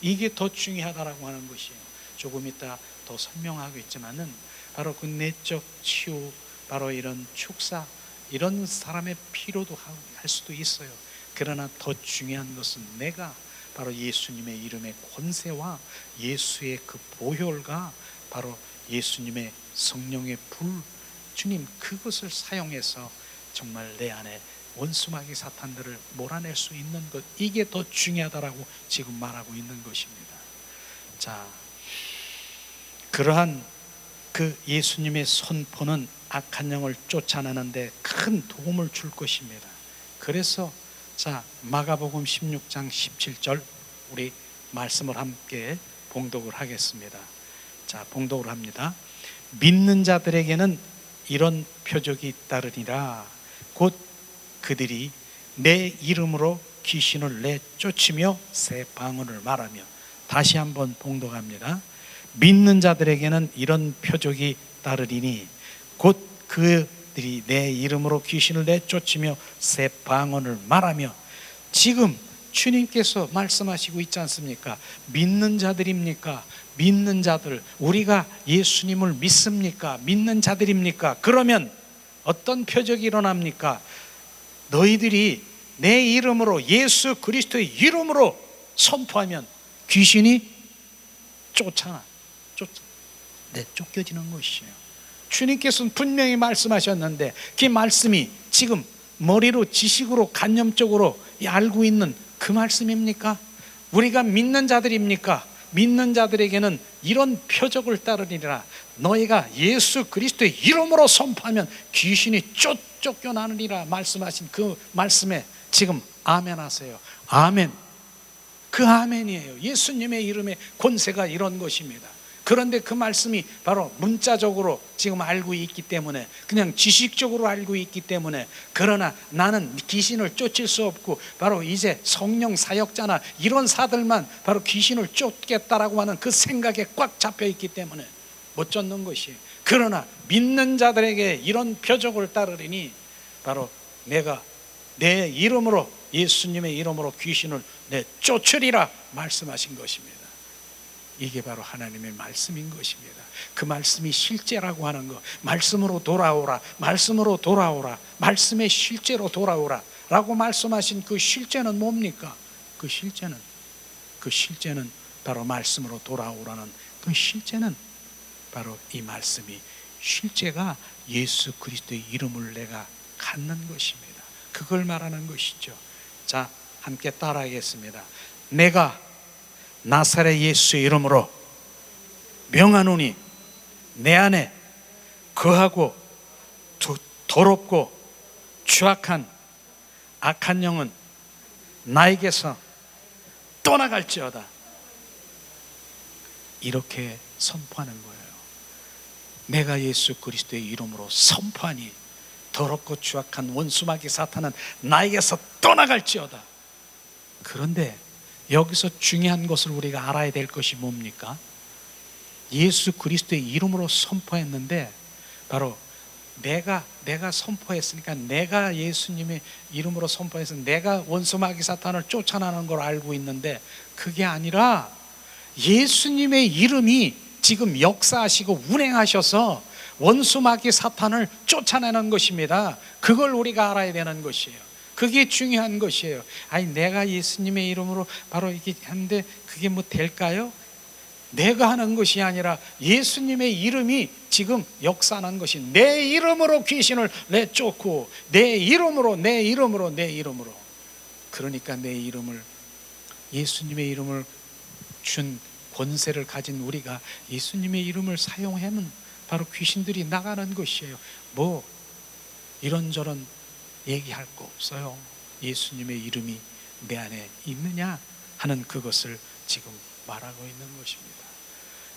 이게 더 중요하다라고 하는 것이에요. 조금 이따 더 설명하겠지만은 바로 그 내적 치유, 바로 이런 축사, 이런 사람의 필요도 할 수도 있어요. 그러나 더 중요한 것은 내가 바로 예수님의 이름의 권세와 예수의 그 보혈과 바로 예수님의 성령의 불, 주님 그것을 사용해서 정말 내 안에 원수마귀 사탄들을 몰아낼 수 있는 것, 이게 더 중요하다라고 지금 말하고 있는 것입니다. 자, 그러한 그 예수님의 선포는 악한 영을 쫓아내는데 큰 도움을 줄 것입니다. 그래서 자, 마가복음 16장 17절 우리 말씀을 함께 봉독을 하겠습니다. 자, 봉독을 합니다. 믿는 자들에게는 이런 표적이 따르니라. 곧 그들이 내 이름으로 귀신을 내쫓으며 새 방언을 말하며. 다시 한번 봉독합니다. 믿는 자들에게는 이런 표적이 따르리니 곧 그들이 내 이름으로 귀신을 내쫓으며 새 방언을 말하며. 지금 주님께서 말씀하시고 있지 않습니까? 믿는 자들입니까? 믿는 자들, 우리가 예수님을 믿습니까? 믿는 자들입니까? 그러면 어떤 표적이 일어납니까? 너희들이 내 이름으로, 예수 그리스도의 이름으로 선포하면 귀신이 쫓겨지는 것이에요. 주님께서는 분명히 말씀하셨는데 그 말씀이 지금 머리로, 지식으로, 간념적으로 알고 있는 그 말씀입니까? 우리가 믿는 자들입니까? 믿는 자들에게는 이런 표적을 따르리라. 너희가 예수 그리스도의 이름으로 선포하면 귀신이 쫓겨나느니라 말씀하신 그 말씀에 지금 아멘 하세요. 아멘. 그 아멘이에요. 예수님의 이름의 권세가 이런 것입니다. 그런데 그 말씀이 바로 문자적으로 지금 알고 있기 때문에, 그냥 지식적으로 알고 있기 때문에, 그러나 나는 귀신을 쫓을 수 없고 바로 이제 성령 사역자나 이런 사들만 바로 귀신을 쫓겠다라고 하는 그 생각에 꽉 잡혀 있기 때문에 못 쫓는 것이에요. 그러나 믿는 자들에게 이런 표적을 따르리니 바로 내가 내 이름으로, 예수님의 이름으로 귀신을 쫓으리라 말씀하신 것입니다. 이게 바로 하나님의 말씀인 것입니다. 그 말씀이 실제라고 하는 것, 말씀으로 돌아오라, 말씀으로 돌아오라, 말씀의 실제로 돌아오라 라고 말씀하신 그 실제는 뭡니까? 그 실제는 바로 말씀으로 돌아오라는 그 실제는 바로 이 말씀이, 실제가 예수 그리스도의 이름을 내가 갖는 것입니다. 그걸 말하는 것이죠. 자, 함께 따라하겠습니다. 내가 나사렛 예수의 이름으로 명하노니 내 안에 거하고 더럽고 추악한 악한 영은 나에게서 떠나갈지어다. 이렇게 선포하는 거예요. 내가 예수 그리스도의 이름으로 선포하니 더럽고 추악한 원수마귀 사탄은 나에게서 떠나갈지어다. 그런데 여기서 중요한 것을 우리가 알아야 될 것이 뭡니까? 예수 그리스도의 이름으로 선포했는데, 바로 내가 선포했으니까, 내가 예수님의 이름으로 선포해서 내가 원수마귀 사탄을 쫓아내는 걸 알고 있는데, 그게 아니라 예수님의 이름이 지금 역사하시고 운행하셔서 원수마귀 사탄을 쫓아내는 것입니다. 그걸 우리가 알아야 되는 것이에요. 그게 중요한 것이에요. 아니, 내가 예수님의 이름으로 바로 이게 하는데 그게 뭐 될까요? 내가 하는 것이 아니라 예수님의 이름이 지금 역사하는 것이, 내 이름으로 귀신을 내쫓고, 내 이름으로. 그러니까 내 이름을, 예수님의 이름을 준 권세를 가진 우리가 예수님의 이름을 사용하면 바로 귀신들이 나가는 것이에요. 뭐 이런저런 얘기할 거 없어요. 예수님의 이름이 내 안에 있느냐 하는 그것을 지금 말하고 있는 것입니다.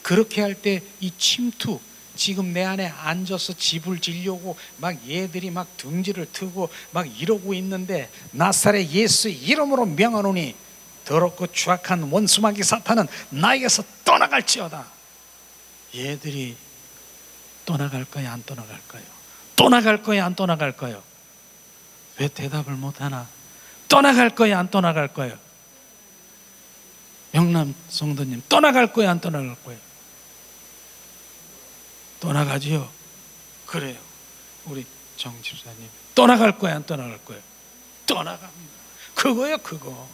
그렇게 할 때 이 침투, 지금 내 안에 앉아서 집을 지려고 막 얘들이 막 둥지를 트고 막 이러고 있는데, 나사렛 예수 이름으로 명하노니 더럽고 추악한 원수마귀 사탄은 나에게서 떠나갈지어다. 얘들이 떠나갈 거야, 안 떠나갈까요? 떠나갈 거야, 안 떠나갈까요? 왜 대답을 못하나? 떠나갈 거야, 안 떠나갈 거예요? 영남 성도님, 떠나갈 거야, 안 떠나갈 거예요? 떠나가지요. 그래요. 우리 정 집사님, 떠나갈 거야, 안 떠나갈 거예요? 떠나갑니다. 그거요, 그거.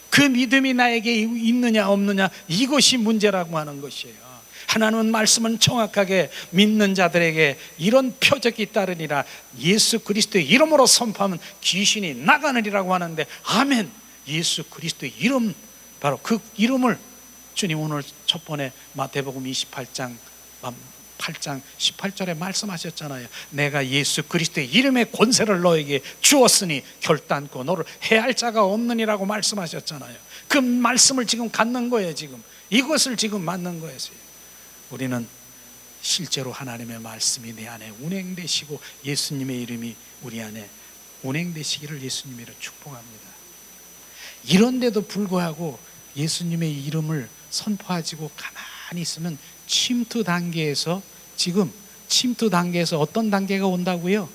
그 믿음이 나에게 있느냐 없느냐, 이것이 문제라고 하는 것이에요. 하나님은 말씀은 정확하게 믿는 자들에게 이런 표적이 따르니라, 예수 그리스도의 이름으로 선포하면 귀신이 나가느리라고 하는데, 아멘. 예수 그리스도의 이름, 바로 그 이름을 주님 오늘 첫 번에 마태복음 28장 18절에 말씀하셨잖아요. 내가 예수 그리스도의 이름의 권세를 너에게 주었으니 결단코 너를 해할 자가 없느니라고 말씀하셨잖아요. 그 말씀을 지금 갖는 거예요. 지금 이것을 지금 맞는 거예요. 우리는 실제로 하나님의 말씀이 내 안에 운행되시고 예수님의 이름이 우리 안에 운행되시기를 예수님으로 축복합니다. 이런데도 불구하고 예수님의 이름을 선포하지고 가만히 있으면 침투 단계에서, 지금 침투 단계에서 어떤 단계가 온다고요?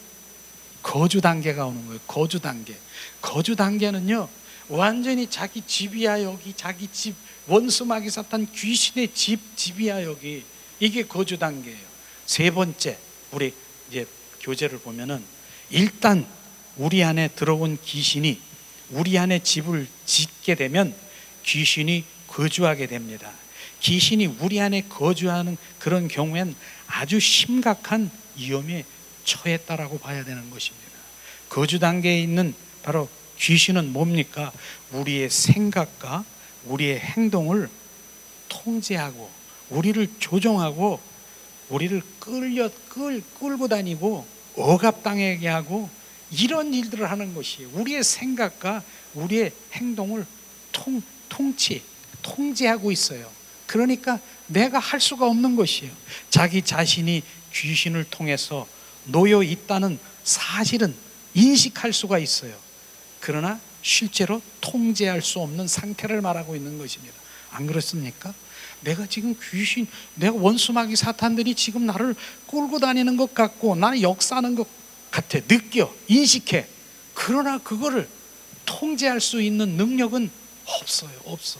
거주 단계가 오는 거예요. 거주 단계. 거주 단계는요, 완전히 자기 집이야. 여기 자기 집, 원수마귀 사탄 귀신의 집이야. 여기. 이게 거주 단계예요. 세 번째, 우리 이제 교재를 보면은, 일단 우리 안에 들어온 귀신이 우리 안에 집을 짓게 되면 귀신이 거주하게 됩니다. 귀신이 우리 안에 거주하는 그런 경우엔 아주 심각한 위험에 처했다라고 봐야 되는 것입니다. 거주 단계에 있는 바로 귀신은 뭡니까? 우리의 생각과 우리의 행동을 통제하고 우리를 조종하고 우리를 끌고 다니고 억압당하게 하고 이런 일들을 하는 것이에요. 우리의 생각과 우리의 행동을 통제하고 있어요. 그러니까 내가 할 수가 없는 것이에요. 자기 자신이 귀신을 통해서 놓여 있다는 사실은 인식할 수가 있어요. 그러나 실제로 통제할 수 없는 상태를 말하고 있는 것입니다. 안 그렇습니까? 내가 지금 내가 원수마귀 사탄들이 지금 나를 끌고 다니는 것 같고 나는 역사하는 것 같아. 느껴, 인식해. 그러나 그거를 통제할 수 있는 능력은 없어요. 없어.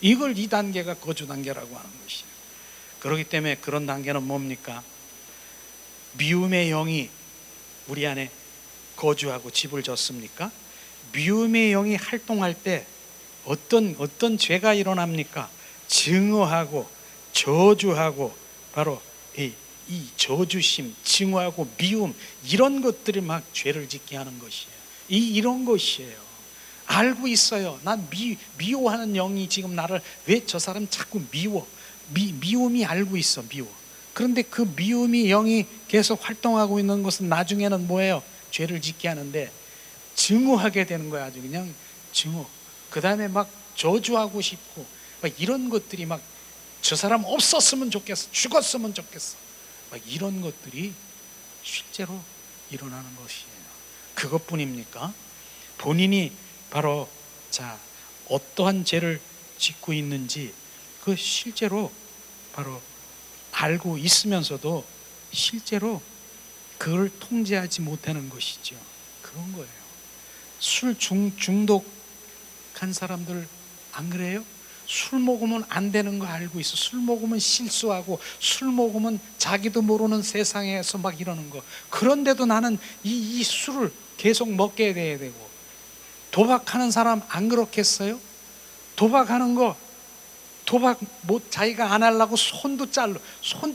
이걸 2단계가 거주 단계라고 하는 것이에요. 그렇기 때문에 그런 단계는 뭡니까? 미움의 영이 우리 안에 거주하고 집을 졌습니까? 미움의 영이 활동할 때 어떤 죄가 일어납니까? 증오하고 저주하고 바로 이 저주심, 증오하고 미움, 이런 것들이 막 죄를 짓게 하는 것이에요. 이런 것이에요. 알고 있어요. 난 미워하는 영이 지금 나를, 왜 저 사람 자꾸 미워? 미움이 알고 있어. 미워. 그런데 그 미움이 영이 계속 활동하고 있는 것은 나중에는 뭐예요? 죄를 짓게 하는데 증오하게 되는 거야. 아주 그냥 증오. 그 다음에 막 저주하고 싶고 막 이런 것들이 막 저 사람 없었으면 좋겠어, 죽었으면 좋겠어, 막 이런 것들이 실제로 일어나는 것이에요. 그것뿐입니까? 본인이 바로 어떠한 죄를 짓고 있는지 그 실제로 바로 알고 있으면서도 실제로 그걸 통제하지 못하는 것이죠. 그런 거예요. 술 중독한 사람들 안 그래요? 술 먹으면 안 되는 거 알고 있어. 술 먹으면 실수하고 술 먹으면 자기도 모르는 세상에서 막 이러는 거. 그런데도 나는 이 술을 계속 먹게 돼야 되고. 도박하는 사람 안 그렇겠어요? 도박하는 거, 도박 자기가 안 하려고 손도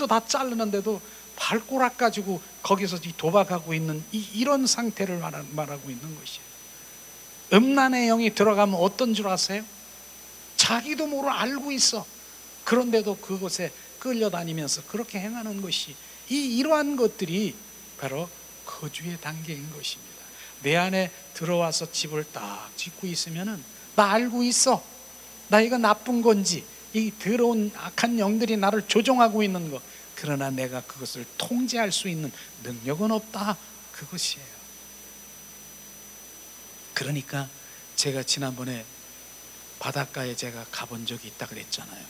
다 자르는데도 발꼬락 가지고 거기서 도박하고 있는 이런 상태를 말하고 있는 것이에요. 음란의 영이 들어가면 어떤 줄 아세요? 자기도 모르고 알고 있어. 그런데도 그곳에 끌려다니면서 그렇게 행하는 것이, 이러한 것들이 바로 거주의 단계인 것입니다. 내 안에 들어와서 집을 딱 짓고 있으면은 나 알고 있어. 나 이거 나쁜 건지, 이 더러운 악한 영들이 나를 조종하고 있는 거. 그러나 내가 그것을 통제할 수 있는 능력은 없다. 그것이에요. 그러니까 제가 지난번에 바닷가에 제가 가본 적이 있다 그랬잖아요.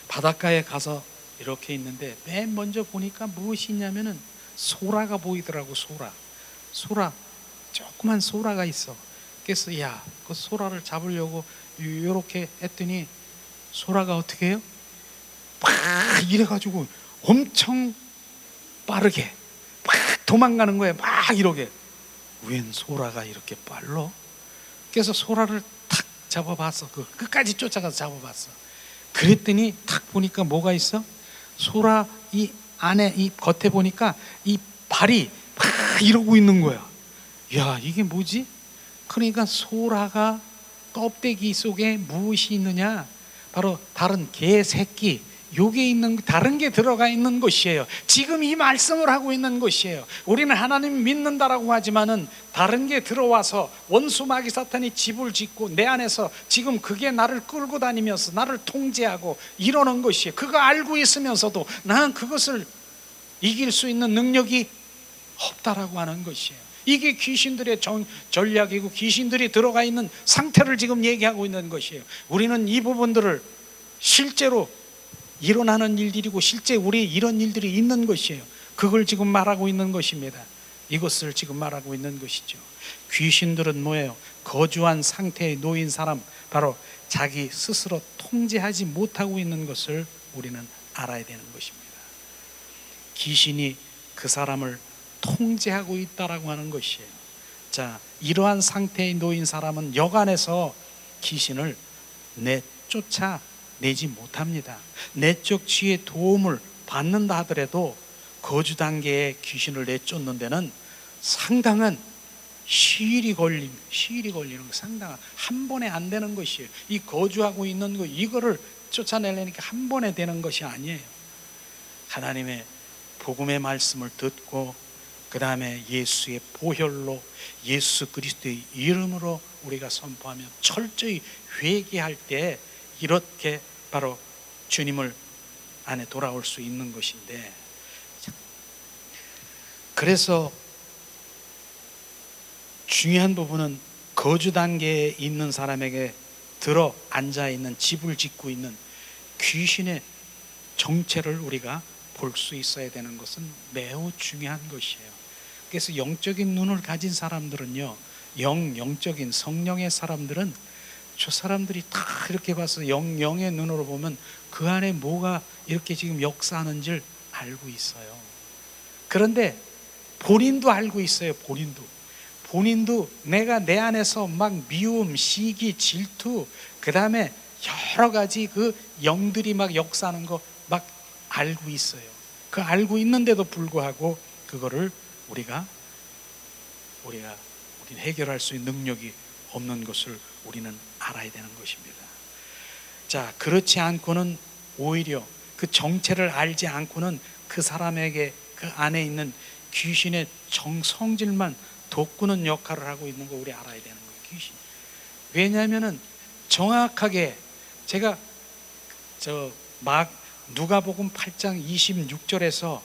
바닷가에 가서 이렇게 있는데 맨 먼저 보니까 무엇이 있냐면은 소라가 보이더라고. 소라, 조그만 소라가 있어. 그래서 그 소라를 잡으려고 이렇게 했더니 소라가 어떻게 해요? 막 이래가지고 엄청 빠르게 막 도망가는 거예요. 막 이러게. 웬 소라가 이렇게 빨라? 그래서 소라를 탁 잡아봤어. 끝까지 쫓아가서 잡아봤어. 그랬더니 탁 보니까 뭐가 있어? 소라 이 안에, 이 겉에 보니까 이 발이 막 이러고 있는 거야. 야, 이게 뭐지? 그러니까 소라가 껍데기 속에 무엇이 있느냐? 바로 다른 개 새끼, 요게 있는, 다른 게 들어가 있는 것이에요. 지금 이 말씀을 하고 있는 것이에요. 우리는 하나님 믿는다라고 하지만은 다른 게 들어와서 원수 마귀 사탄이 집을 짓고 내 안에서 지금 그게 나를 끌고 다니면서 나를 통제하고 이러는 것이에요. 그거 알고 있으면서도 나는 그것을 이길 수 있는 능력이 없다라고 하는 것이에요. 이게 귀신들의 전략이고 귀신들이 들어가 있는 상태를 지금 얘기하고 있는 것이에요. 우리는 이 부분들을 실제로 일어나는 일들이고 실제 우리 이런 일들이 있는 것이에요. 그걸 지금 말하고 있는 것입니다. 이것을 지금 말하고 있는 것이죠. 귀신들은 뭐예요? 거주한 상태에 놓인 사람, 바로 자기 스스로 통제하지 못하고 있는 것을 우리는 알아야 되는 것입니다. 귀신이 그 사람을 통제하고 있다라고 하는 것이에요. 이러한 상태에 놓인 사람은 여간에서 귀신을 쫓아내지 못합니다. 내적 지혜의 도움을 받는다 하더라도 거주 단계에 귀신을 내쫓는 데는 상당한 시일이 걸리는 거, 상당한, 한 번에 안 되는 것이에요. 이 거주하고 있는 거, 이거를 쫓아내려니까 한 번에 되는 것이 아니에요. 하나님의 복음의 말씀을 듣고 그 다음에 예수의 보혈로, 예수 그리스도의 이름으로 우리가 선포하며 철저히 회개할 때 이렇게 바로 주님을 안에 돌아올 수 있는 것인데, 그래서 중요한 부분은 거주 단계에 있는 사람에게 들어 앉아 있는, 집을 짓고 있는 귀신의 정체를 우리가 볼 수 있어야 되는 것은 매우 중요한 것이에요. 그래서 영적인 눈을 가진 사람들은요, 영적인 성령의 사람들은 저 사람들이 다 이렇게 봐서 영의 눈으로 보면 그 안에 뭐가 이렇게 지금 역사하는지를 알고 있어요. 그런데 본인도 알고 있어요. 본인도 내가 내 안에서 막 미움, 시기, 질투, 그 다음에 여러 가지 그 영들이 막 역사하는 거 막 알고 있어요. 그 알고 있는데도 불구하고 그거를 우리는 해결할 수 있는 능력이 없는 것을 우리는 알아야 되는 것입니다. 자, 그렇지 않고는 오히려 그 정체를 알지 않고는 그 사람에게 그 안에 있는 귀신의 성질만 돋구는 역할을 하고 있는 거 우리 알아야 되는 거예요. 귀신. 왜냐하면은 정확하게 제가 누가복음 8장 26절에서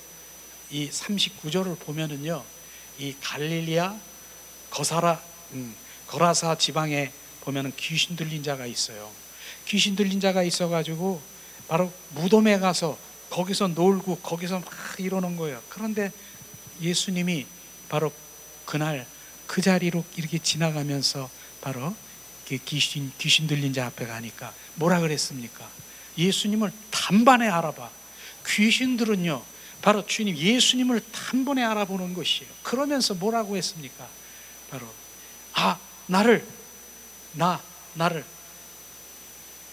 이 39절을 보면은요, 이 갈릴리아 거라사 지방에 보면은 귀신 들린 자가 있어요. 귀신 들린 자가 있어가지고 바로 무덤에 가서 거기서 놀고 거기서 막 이러는 거예요. 그런데 예수님이 바로 그날 그 자리로 이렇게 지나가면서 바로 귀신 들린 자 앞에 가니까 뭐라 그랬습니까? 예수님을 단번에 알아봐. 귀신들은요, 바로 주님 예수님을 단번에 알아보는 것이에요. 그러면서 뭐라고 했습니까? 바로 나를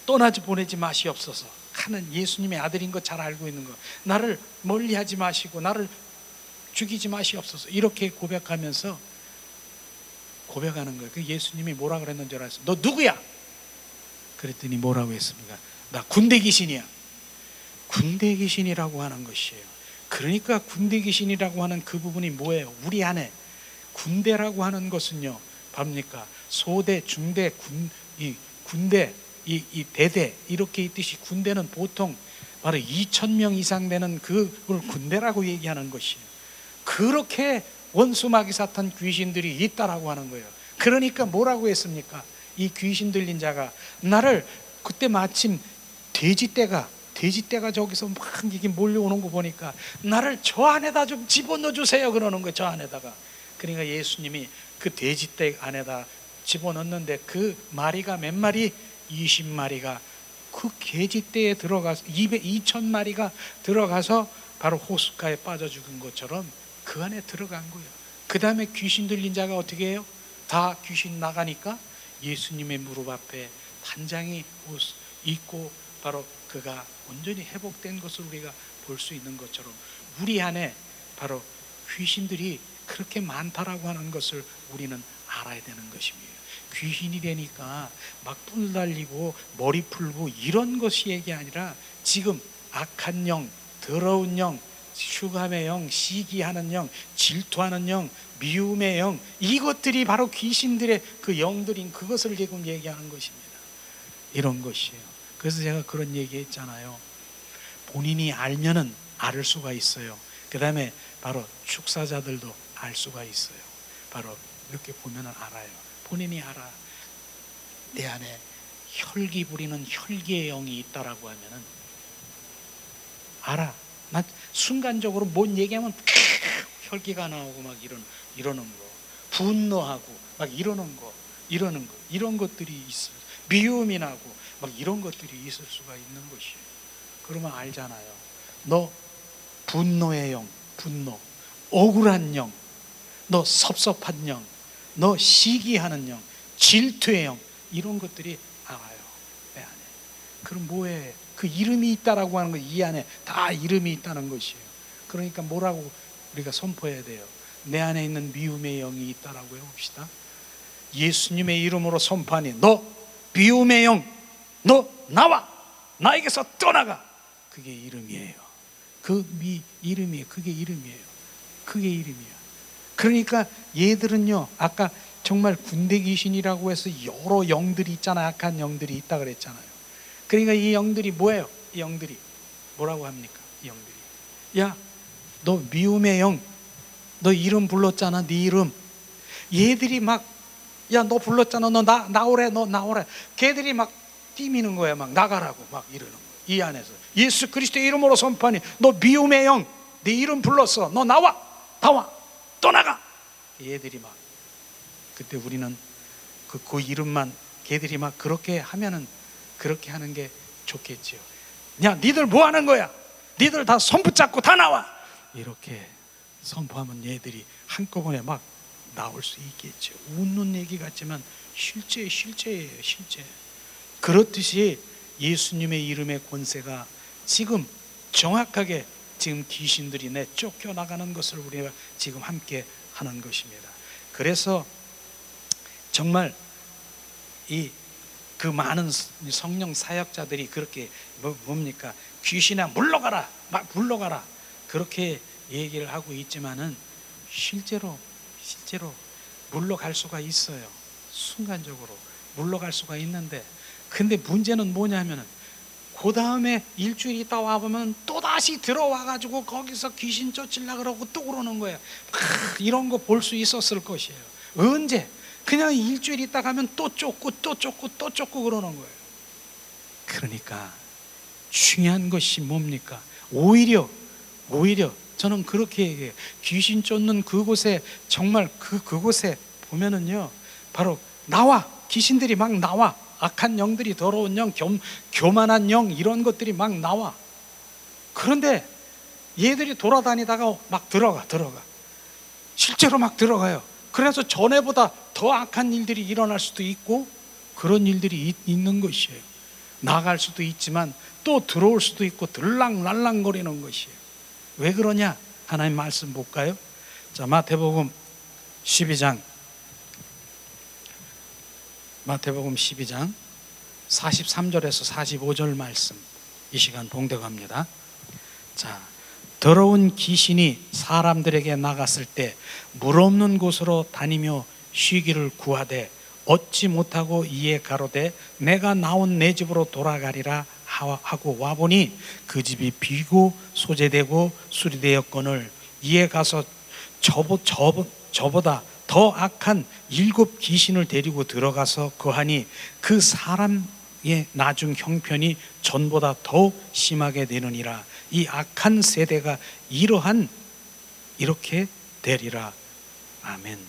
떠나지 보내지 마시옵소서 하는, 예수님의 아들인 거 잘 알고 있는 거, 나를 멀리하지 마시고 나를 죽이지 마시옵소서, 이렇게 고백하면서 고백하는 거예요. 그 예수님이 뭐라 그랬는 줄 알았어요? 너 누구야? 그랬더니 뭐라고 했습니까? 나 군대 귀신이야. 군대 귀신이라고 하는 것이에요. 그러니까 군대 귀신이라고 하는 그 부분이 뭐예요? 우리 안에 군대라고 하는 것은요, 뭡니까? 소대, 중대, 군대, 대대 이렇게 있듯이 군대는 보통 바로 2,000명 이상 되는 그걸 군대라고 얘기하는 것이에요. 그렇게 원수 마귀 사탄 귀신들이 있다라고 하는 거예요. 그러니까 뭐라고 했습니까? 이 귀신 들린 자가 나를, 그때 마침 돼지떼가 저기서 막 이게 몰려오는 거 보니까 나를 저 안에다 좀 집어넣어 주세요 그러는 거예요. 저 안에다가. 그러니까 예수님이 그 돼지떼 안에다 집어넣는데 그 마리가 몇 마리? 20마리가 그 돼지떼에 들어가서 2,000마리가 들어가서 바로 호숫가에 빠져 죽은 것처럼 그 안에 들어간 거예요. 그 다음에 귀신 들린 자가 어떻게 해요? 다 귀신 나가니까 예수님의 무릎 앞에 단장이 있고 바로 그가 온전히 회복된 것을 우리가 볼 수 있는 것처럼 우리 안에 바로 귀신들이 그렇게 많다라고 하는 것을 우리는 알아야 되는 것입니다. 귀신이 되니까 막 뿔 달리고 머리 풀고 이런 것이 얘기 아니라 지금 악한 영, 더러운 영, 슈감의 영, 시기하는 영, 질투하는 영, 미움의 영, 이것들이 바로 귀신들의 그 영들인 그것을 지금 얘기하는 것입니다. 이런 것이에요. 그래서 제가 그런 얘기 했잖아요. 본인이 알면은 알 수가 있어요. 그 다음에 바로 축사자들도 알 수가 있어요. 바로 이렇게 보면은 알아요. 본인이 알아. 내 안에 혈기 부리는 혈기의 영이 있다라고 하면은 알아. 난 순간적으로 뭔 얘기하면 혈기가 나오고 막 이러는 거, 분노하고 막 이러는 이런 것들이 있어요. 미움이 나고 막 이런 것들이 있을 수가 있는 것이에요. 그러면 알잖아요. 너 분노의 영, 분노, 억울한 영, 너 섭섭한 영, 너 시기하는 영, 질투의 영, 이런 것들이 알아요. 내 안에. 그럼 뭐해? 그 이름이 있다라고 하는 거, 이 안에 다 이름이 있다는 것이에요. 그러니까 뭐라고 우리가 선포해야 돼요? 내 안에 있는 미움의 영이 있다라고 해봅시다. 예수님의 이름으로 선포하니 너 미움의 영, 너 나와, 나에게서 떠나가. 그게 이름이에요. 이름이에요. 그게 이름이에요. 그게 이름이야. 그러니까 얘들은요, 아까 정말 군대 귀신이라고 해서 여러 영들이 있잖아요. 악한 영들이 있다 그랬잖아요. 그러니까 이 영들이 뭐예요? 이 영들이 뭐라고 합니까? 이 영들이, 야, 너 미움의 영, 너 이름 불렀잖아, 네 이름. 얘들이 막, 야, 너 불렀잖아, 너 나오래, 너 나오래. 걔들이 막 뛰미는 거야. 막 나가라고 막 이러는 거야. 이 안에서 예수 그리스도의 이름으로 선포하니, 너 미움의 영, 네 이름 불렀어, 너 나와, 떠나가. 얘들이 막, 그때 우리는 그 이름만, 걔들이 막 그렇게 하면은 그렇게 하는 게 좋겠지요. 야, 니들 뭐 하는 거야? 니들 다 손 붙잡고 다 나와. 이렇게 선포하면 얘들이 한꺼번에 막 나올 수 있겠죠. 웃는 얘기 같지만 실제예요. 실제. 그렇듯이 예수님의 이름의 권세가 지금 정확하게 지금 귀신들이 쫓겨나가는 것을 우리가 지금 함께 하는 것입니다. 그래서 정말 그 많은 성령 사역자들이 그렇게 뭡니까? 귀신아 물러가라, 막 물러가라, 그렇게 얘기를 하고 있지만은 실제로 물러갈 수가 있어요. 순간적으로 물러갈 수가 있는데, 근데 문제는 뭐냐면은 그 다음에 일주일 있다 와보면 또 다시 들어와가지고 거기서 귀신 쫓으려고 그러고 또 그러는 거예요. 이런 거 볼 수 있었을 것이에요. 언제? 그냥 일주일 있다 가면 또 쫓고 그러는 거예요. 그러니까 중요한 것이 뭡니까? 오히려 저는 그렇게 얘기해요. 귀신 쫓는 그곳에, 정말 그곳에 보면은요, 바로 나와, 귀신들이 막 나와. 악한 영들이, 더러운 영, 교만한 영, 이런 것들이 막 나와. 그런데 얘들이 돌아다니다가 막 들어가. 실제로 막 들어가요. 그래서 전에보다 더 악한 일들이 일어날 수도 있고, 그런 일들이 있는 것이에요. 나갈 수도 있지만 또 들어올 수도 있고 들락날락거리는 것이에요. 왜 그러냐? 하나님 말씀 볼까요? 자, 마태복음 12장 43절에서 45절 말씀, 이 시간 봉독합니다. 자, 더러운 귀신이 사람들에게 나갔을 때 물 없는 곳으로 다니며 쉬기를 구하되 얻지 못하고 이에 가로되 내가 나온 내 집으로 돌아가리라 하고 와보니 그 집이 비고 소재되고 수리되었거늘 이에 가서 저보다 더 악한 7 귀신을 데리고 들어가서 거하니 그 사람의 나중 형편이 전보다 더 심하게 되느니라. 이 악한 세대가 이렇게 되리라. 아멘.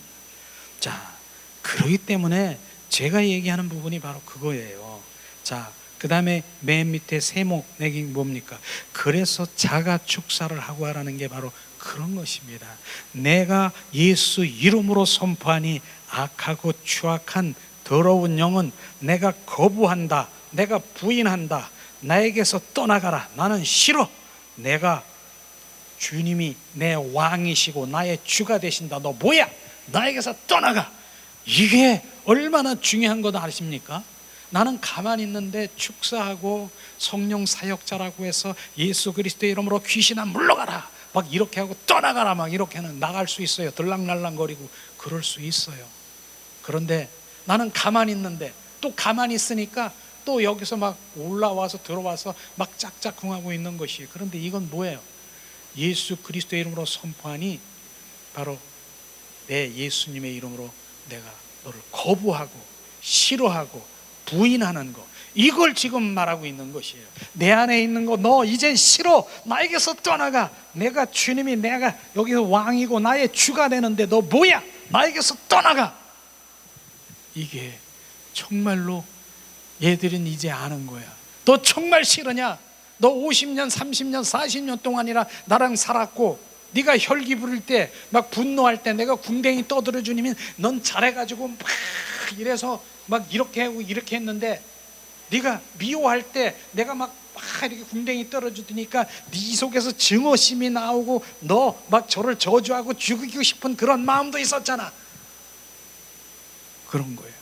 자, 그렇기 때문에 제가 얘기하는 부분이 바로 그거예요. 자, 그 다음에 맨 밑에 세목내기 뭡니까? 그래서 자가 축사를 하고 하라는 게 바로 그런 것입니다. 내가 예수 이름으로 선포하니 악하고 추악한 더러운 영은 내가 거부한다, 내가 부인한다, 나에게서 떠나가라, 나는 싫어, 내가 주님이 내 왕이시고 나의 주가 되신다, 너 뭐야, 나에게서 떠나가. 이게 얼마나 중요한 거 아십니까? 나는 가만히 있는데 축사하고 성령 사역자라고 해서 예수 그리스도의 이름으로 귀신아 물러가라 막 이렇게 하고 떠나가라 막 이렇게 하는, 나갈 수 있어요. 들락날락거리고 그럴 수 있어요. 그런데 나는 가만히 있는데 또 가만히 있으니까 또 여기서 막 올라와서 들어와서 막 짝짝꿍하고 있는 것이. 그런데 이건 뭐예요? 예수 그리스도의 이름으로 선포하니 바로 내 예수님의 이름으로 내가 너를 거부하고 싫어하고 부인하는 거, 이걸 지금 말하고 있는 것이에요. 내 안에 있는 거 너 이젠 싫어, 나에게서 떠나가. 내가 주님이, 내가 여기서 왕이고 나의 주가 되는데 너 뭐야, 나에게서 떠나가. 이게 정말로 얘들은 이제 아는 거야. 너 정말 싫으냐? 너 50년 30년 40년 동안이나 나랑 살았고 네가 혈기 부릴 때 막 분노할 때 내가 궁뎅이 떠들어 주니면 넌 잘해가지고 막 이래서 막 이렇게 하고 이렇게 했는데, 네가 미워할 때 내가 막 이렇게 궁뎅이 떨어주니까 네 속에서 증오심이 나오고 너 막 저를 저주하고 죽이고 싶은 그런 마음도 있었잖아. 그런 거예요.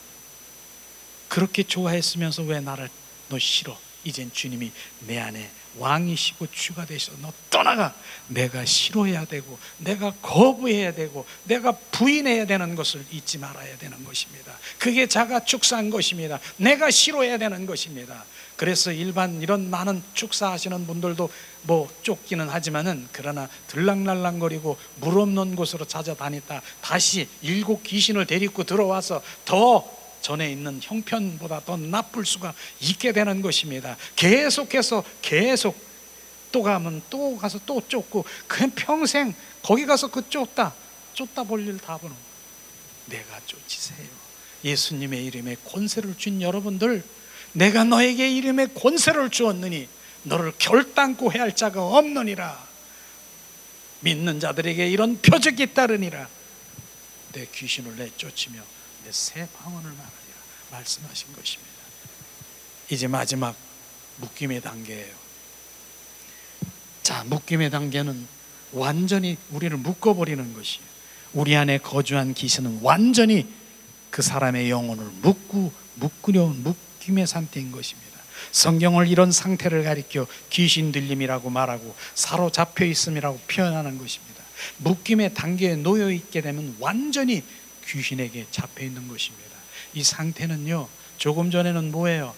그렇게 좋아했으면서 왜 나를 너 싫어 이젠 주님이 내 안에 왕이시고 주가 되셔. 너 떠나가. 내가 싫어해야 되고 내가 거부해야 되고 내가 부인해야 되는 것을 잊지 말아야 되는 것입니다. 그게 자가 축사한 것입니다. 내가 싫어해야 되는 것입니다. 그래서 일반 이런 많은 축사하시는 분들도 뭐 쫓기는 하지만은, 그러나 들락날락거리고 물 없는 곳으로 찾아다니다 다시 7 귀신을 데리고 들어와서 더 전에 있는 형편보다 더 나쁠 수가 있게 되는 것입니다. 계속해서 계속 또 가면 또 가서 또 쫓고, 그냥 평생 거기 가서 그 쫓다 볼일 다 보는. 내가 쫓으세요. 예수님의 이름에 권세를 준 여러분들, 내가 너에게 이름에 권세를 주었느니 너를 결단코 해할 자가 없느니라. 믿는 자들에게 이런 표적이 따르니라. 내 귀신을 내쫓으며 내 새 방언을 말하리라 말씀하신 것입니다. 이제 마지막 묶임의 단계예요. 자, 묶임의 단계는 완전히 우리를 묶어버리는 것이에요. 우리 안에 거주한 귀신은 완전히 그 사람의 영혼을 묶임의 상태인 것입니다. 성경을 이런 상태를 가리켜 귀신 들림이라고 말하고 사로잡혀 있음이라고 표현하는 것입니다. 묶임의 단계에 놓여 있게 되면 완전히 귀신에게 잡혀 있는 것입니다. 이 상태는요, 조금 전에는 뭐예요?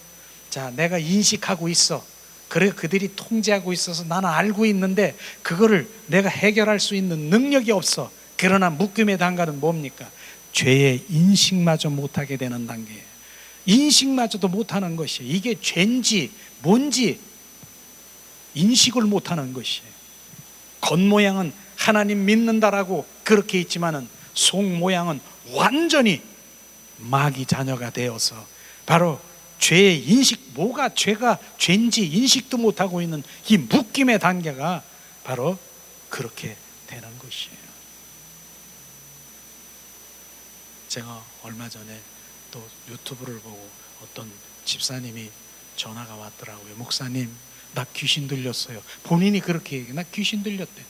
자, 내가 인식하고 있어. 그래, 그들이 통제하고 있어서 나는 알고 있는데 그거를 내가 해결할 수 있는 능력이 없어. 그러나 묶임의 단계는 뭡니까? 죄의 인식마저 못하게 되는 단계예요. 인식마저도 못하는 것이에요. 이게 죄인지 뭔지 인식을 못하는 것이에요. 겉모양은 하나님 믿는다라고 그렇게 있지만은 속 모양은 완전히 마귀 자녀가 되어서 바로 죄의 인식, 뭐가 죄가 죄인지 인식도 못하고 있는 이 묶임의 단계가 바로 그렇게 되는 것이에요. 제가 얼마 전에 또 유튜브를 보고 어떤 집사님이 전화가 왔더라고요. 목사님, 나 귀신 들렸어요. 본인이 그렇게 얘기해. 나 귀신 들렸대.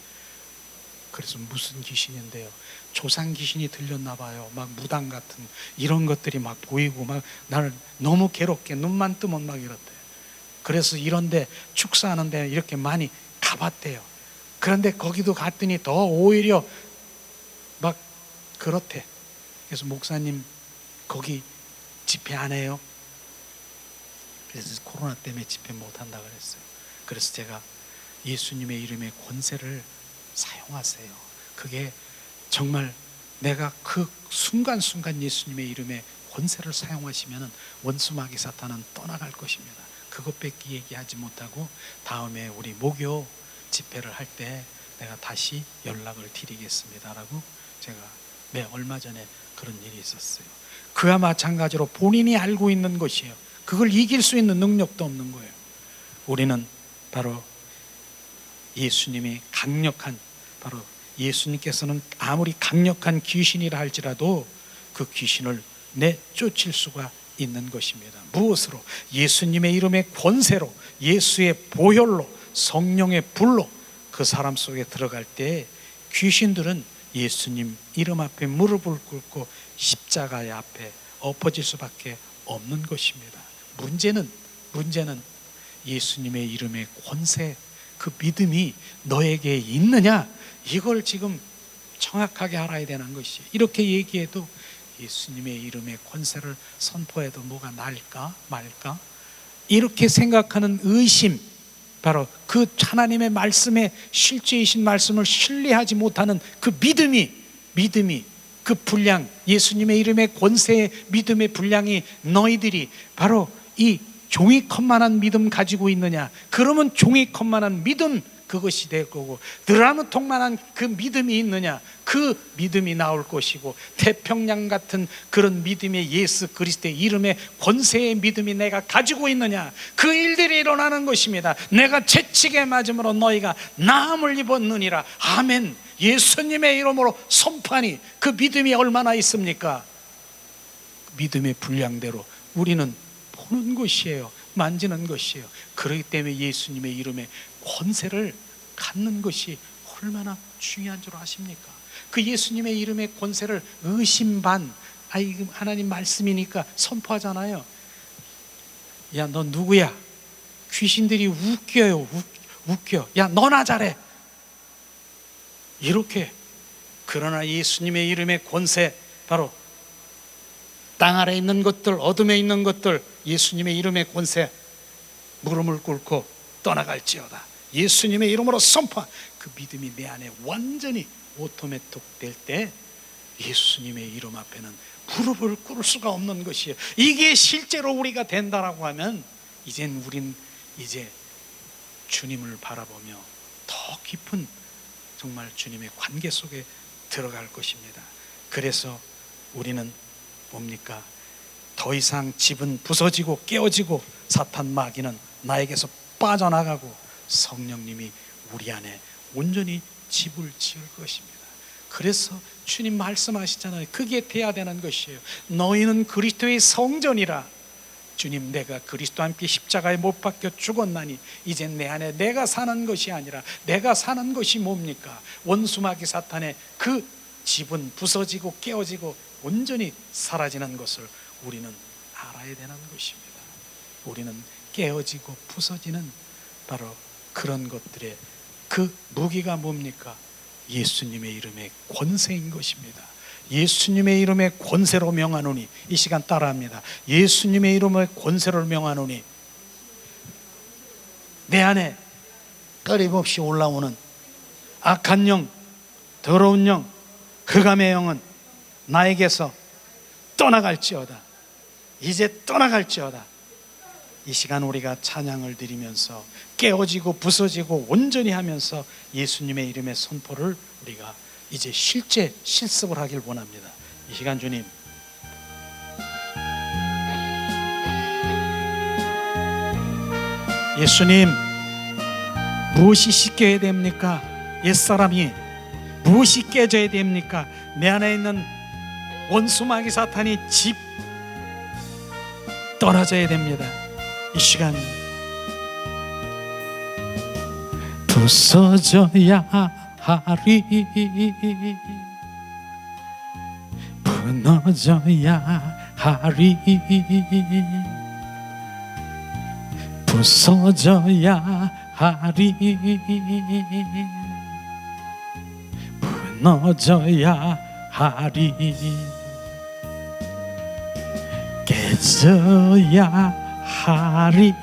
그래서 무슨 귀신인데요? 조상 귀신이 들렸나 봐요. 막 무당 같은 이런 것들이 막 보이고 막 나를 너무 괴롭게 눈만 뜨면 막 이렇대. 그래서 이런데 축사하는데 이렇게 많이 가봤대요. 그런데 거기도 갔더니 더 오히려 막 그렇대. 그래서 목사님 거기 집회 안 해요? 그래서 코로나 때문에 집회 못 한다 그랬어요. 그래서 제가 예수님의 이름의 권세를 사용하세요. 그게 정말 내가 그 순간순간 예수님의 이름의 권세를 사용하시면 원수 마귀 사탄은 떠나갈 것입니다. 그것밖에 얘기하지 못하고 다음에 우리 목요 집회를 할 때 내가 다시 연락을 드리겠습니다라고 제가 얼마 전에 그런 일이 있었어요. 그와 마찬가지로 본인이 알고 있는 것이에요. 그걸 이길 수 있는 능력도 없는 거예요. 우리는 바로 예수님이 강력한, 바로 예수님께서는 아무리 강력한 귀신이라 할지라도 그 귀신을 내쫓을 수가 있는 것입니다. 무엇으로? 예수님의 이름의 권세로, 예수의 보혈로, 성령의 불로 그 사람 속에 들어갈 때 귀신들은 예수님 이름 앞에 무릎을 꿇고 십자가의 앞에 엎어질 수밖에 없는 것입니다. 문제는 예수님의 이름의 권세, 그 믿음이 너에게 있느냐, 이걸 지금 정확하게 알아야 되는 것이. 이렇게 얘기해도 예수님의 이름의 권세를 선포해도 뭐가 날까 말까, 이렇게 생각하는 의심, 바로 그 하나님의 말씀에 실제이신 말씀을 신뢰하지 못하는 그 믿음이 그 분량, 예수님의 이름의 권세의 믿음의 분량이 너희들이 바로 이 종이컵만한 믿음 가지고 있느냐? 그러면 종이컵만한 믿음, 그것이 될 거고, 드라무통만한 그 믿음이 있느냐? 그 믿음이 나올 것이고, 태평양 같은 그런 믿음의 예수 그리스도의 이름의 권세의 믿음이 내가 가지고 있느냐? 그 일들이 일어나는 것입니다. 내가 채찍에 맞음으로 너희가 나음을 입었느니라. 아멘. 예수님의 이름으로 선포하니 그 믿음이 얼마나 있습니까? 믿음의 분량대로 우리는 보는 것이에요. 만지는 것이에요. 그렇기 때문에 예수님의 이름에 권세를 갖는 것이 얼마나 중요한 줄 아십니까? 그 예수님의 이름의 권세를 의심 반, 하나님 말씀이니까 선포하잖아요. 야, 너 누구야? 귀신들이 웃겨요. 웃겨. 야, 너나 잘해. 이렇게. 그러나 예수님의 이름의 권세, 바로 땅 아래 있는 것들, 어둠에 있는 것들, 예수님의 이름의 권세, 무릎을 꿇고 떠나갈지어다. 예수님의 이름으로 선포. 그 믿음이 내 안에 완전히 오토매틱 될 때 예수님의 이름 앞에는 무릎을 꿇을 수가 없는 것이에요. 이게 실제로 우리가 된다라고 하면 우린 이제 주님을 바라보며 더 깊은 정말 주님의 관계 속에 들어갈 것입니다. 그래서 우리는 뭡니까? 더 이상 집은 부서지고 깨어지고 사탄 마귀는 나에게서 빠져나가고 성령님이 우리 안에 온전히 집을 지을 것입니다. 그래서 주님 말씀하시잖아요. 그게 돼야 되는 것이에요. 너희는 그리스도의 성전이라. 주님, 내가 그리스도와 함께 십자가에 못 박혀 죽었나니 이제 내 안에 내가 사는 것이 아니라 내가 사는 것이 뭡니까? 원수마귀 사탄의 그 집은 부서지고 깨어지고 온전히 사라지는 것을 우리는 알아야 되는 것입니다. 우리는 깨어지고 부서지는 바로 그런 것들의 그 무기가 뭡니까? 예수님의 이름의 권세인 것입니다. 예수님의 이름의 권세로 명하노니, 이 시간 따라합니다. 예수님의 이름의 권세를 명하노니 내 안에 끊임없이 올라오는 악한 영, 더러운 영, 흑암의 영은 나에게서 떠나갈지어다. 이제 떠나갈지어다. 이 시간 우리가 찬양을 드리면서 깨어지고 부서지고 온전히 하면서 예수님의 이름의 선포를 우리가 이제 실제 실습을 하길 원합니다. 이 시간 주님, 예수님, 무엇이 씻겨야 됩니까? 옛사람이 무엇이 깨져야 됩니까? 내 안에 있는 원수마귀 사탄이 집 떠나져야 됩니다. 이 시간 부서져야 하리, 무너져야 하리, 부서져야 하리, 무너져야 하리, 깨져야 하리.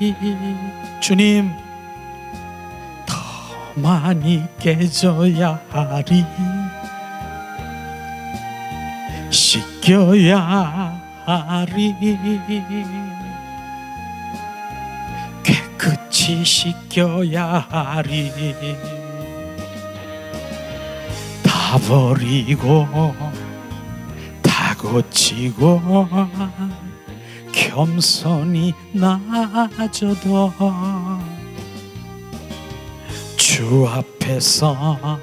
주님, 더 많이 깨져야 하리, 씻겨야 하리, 깨끗이 씻겨야 하리, 다 버리고 다 고치고 겸손히 나아져도 주 앞에서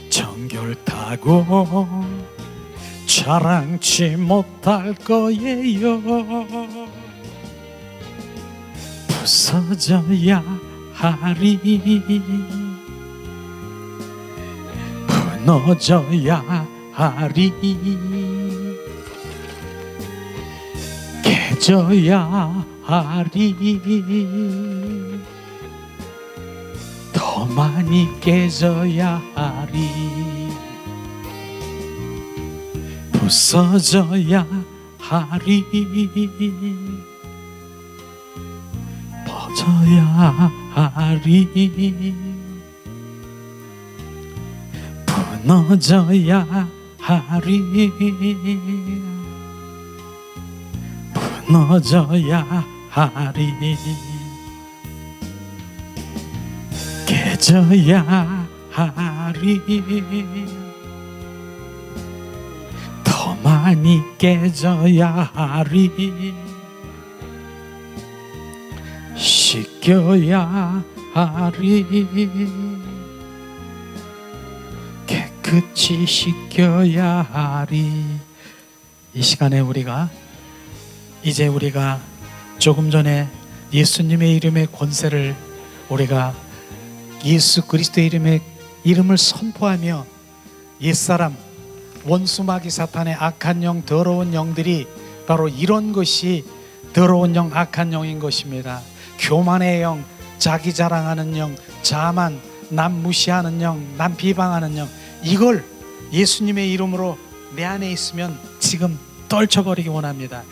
정결타고 자랑치 못할 거예요. 부서져야 하리, 무너져야 하리, 깨져야 하리, 더 많이 깨져야 하리, 부서져야 하리, 퍼져야 하리, 무너져야 하리, 무너져야 하리, 깨져야 하리, 더 많이 깨져야 하리, 씻겨야 하리, 깨끗이 씻겨야 하리. 이 시간에 우리가 조금 전에 예수님의 이름의 권세를 우리가 예수 그리스도의 이름을 선포하며 옛사람, 원수마귀 사탄의 악한 영, 더러운 영들이 바로 이런 것이 더러운 영, 악한 영인 것입니다. 교만의 영, 자기 자랑하는 영, 자만, 남 무시하는 영, 남 비방하는 영, 이걸 예수님의 이름으로 내 안에 있으면 지금 떨쳐버리기 원합니다.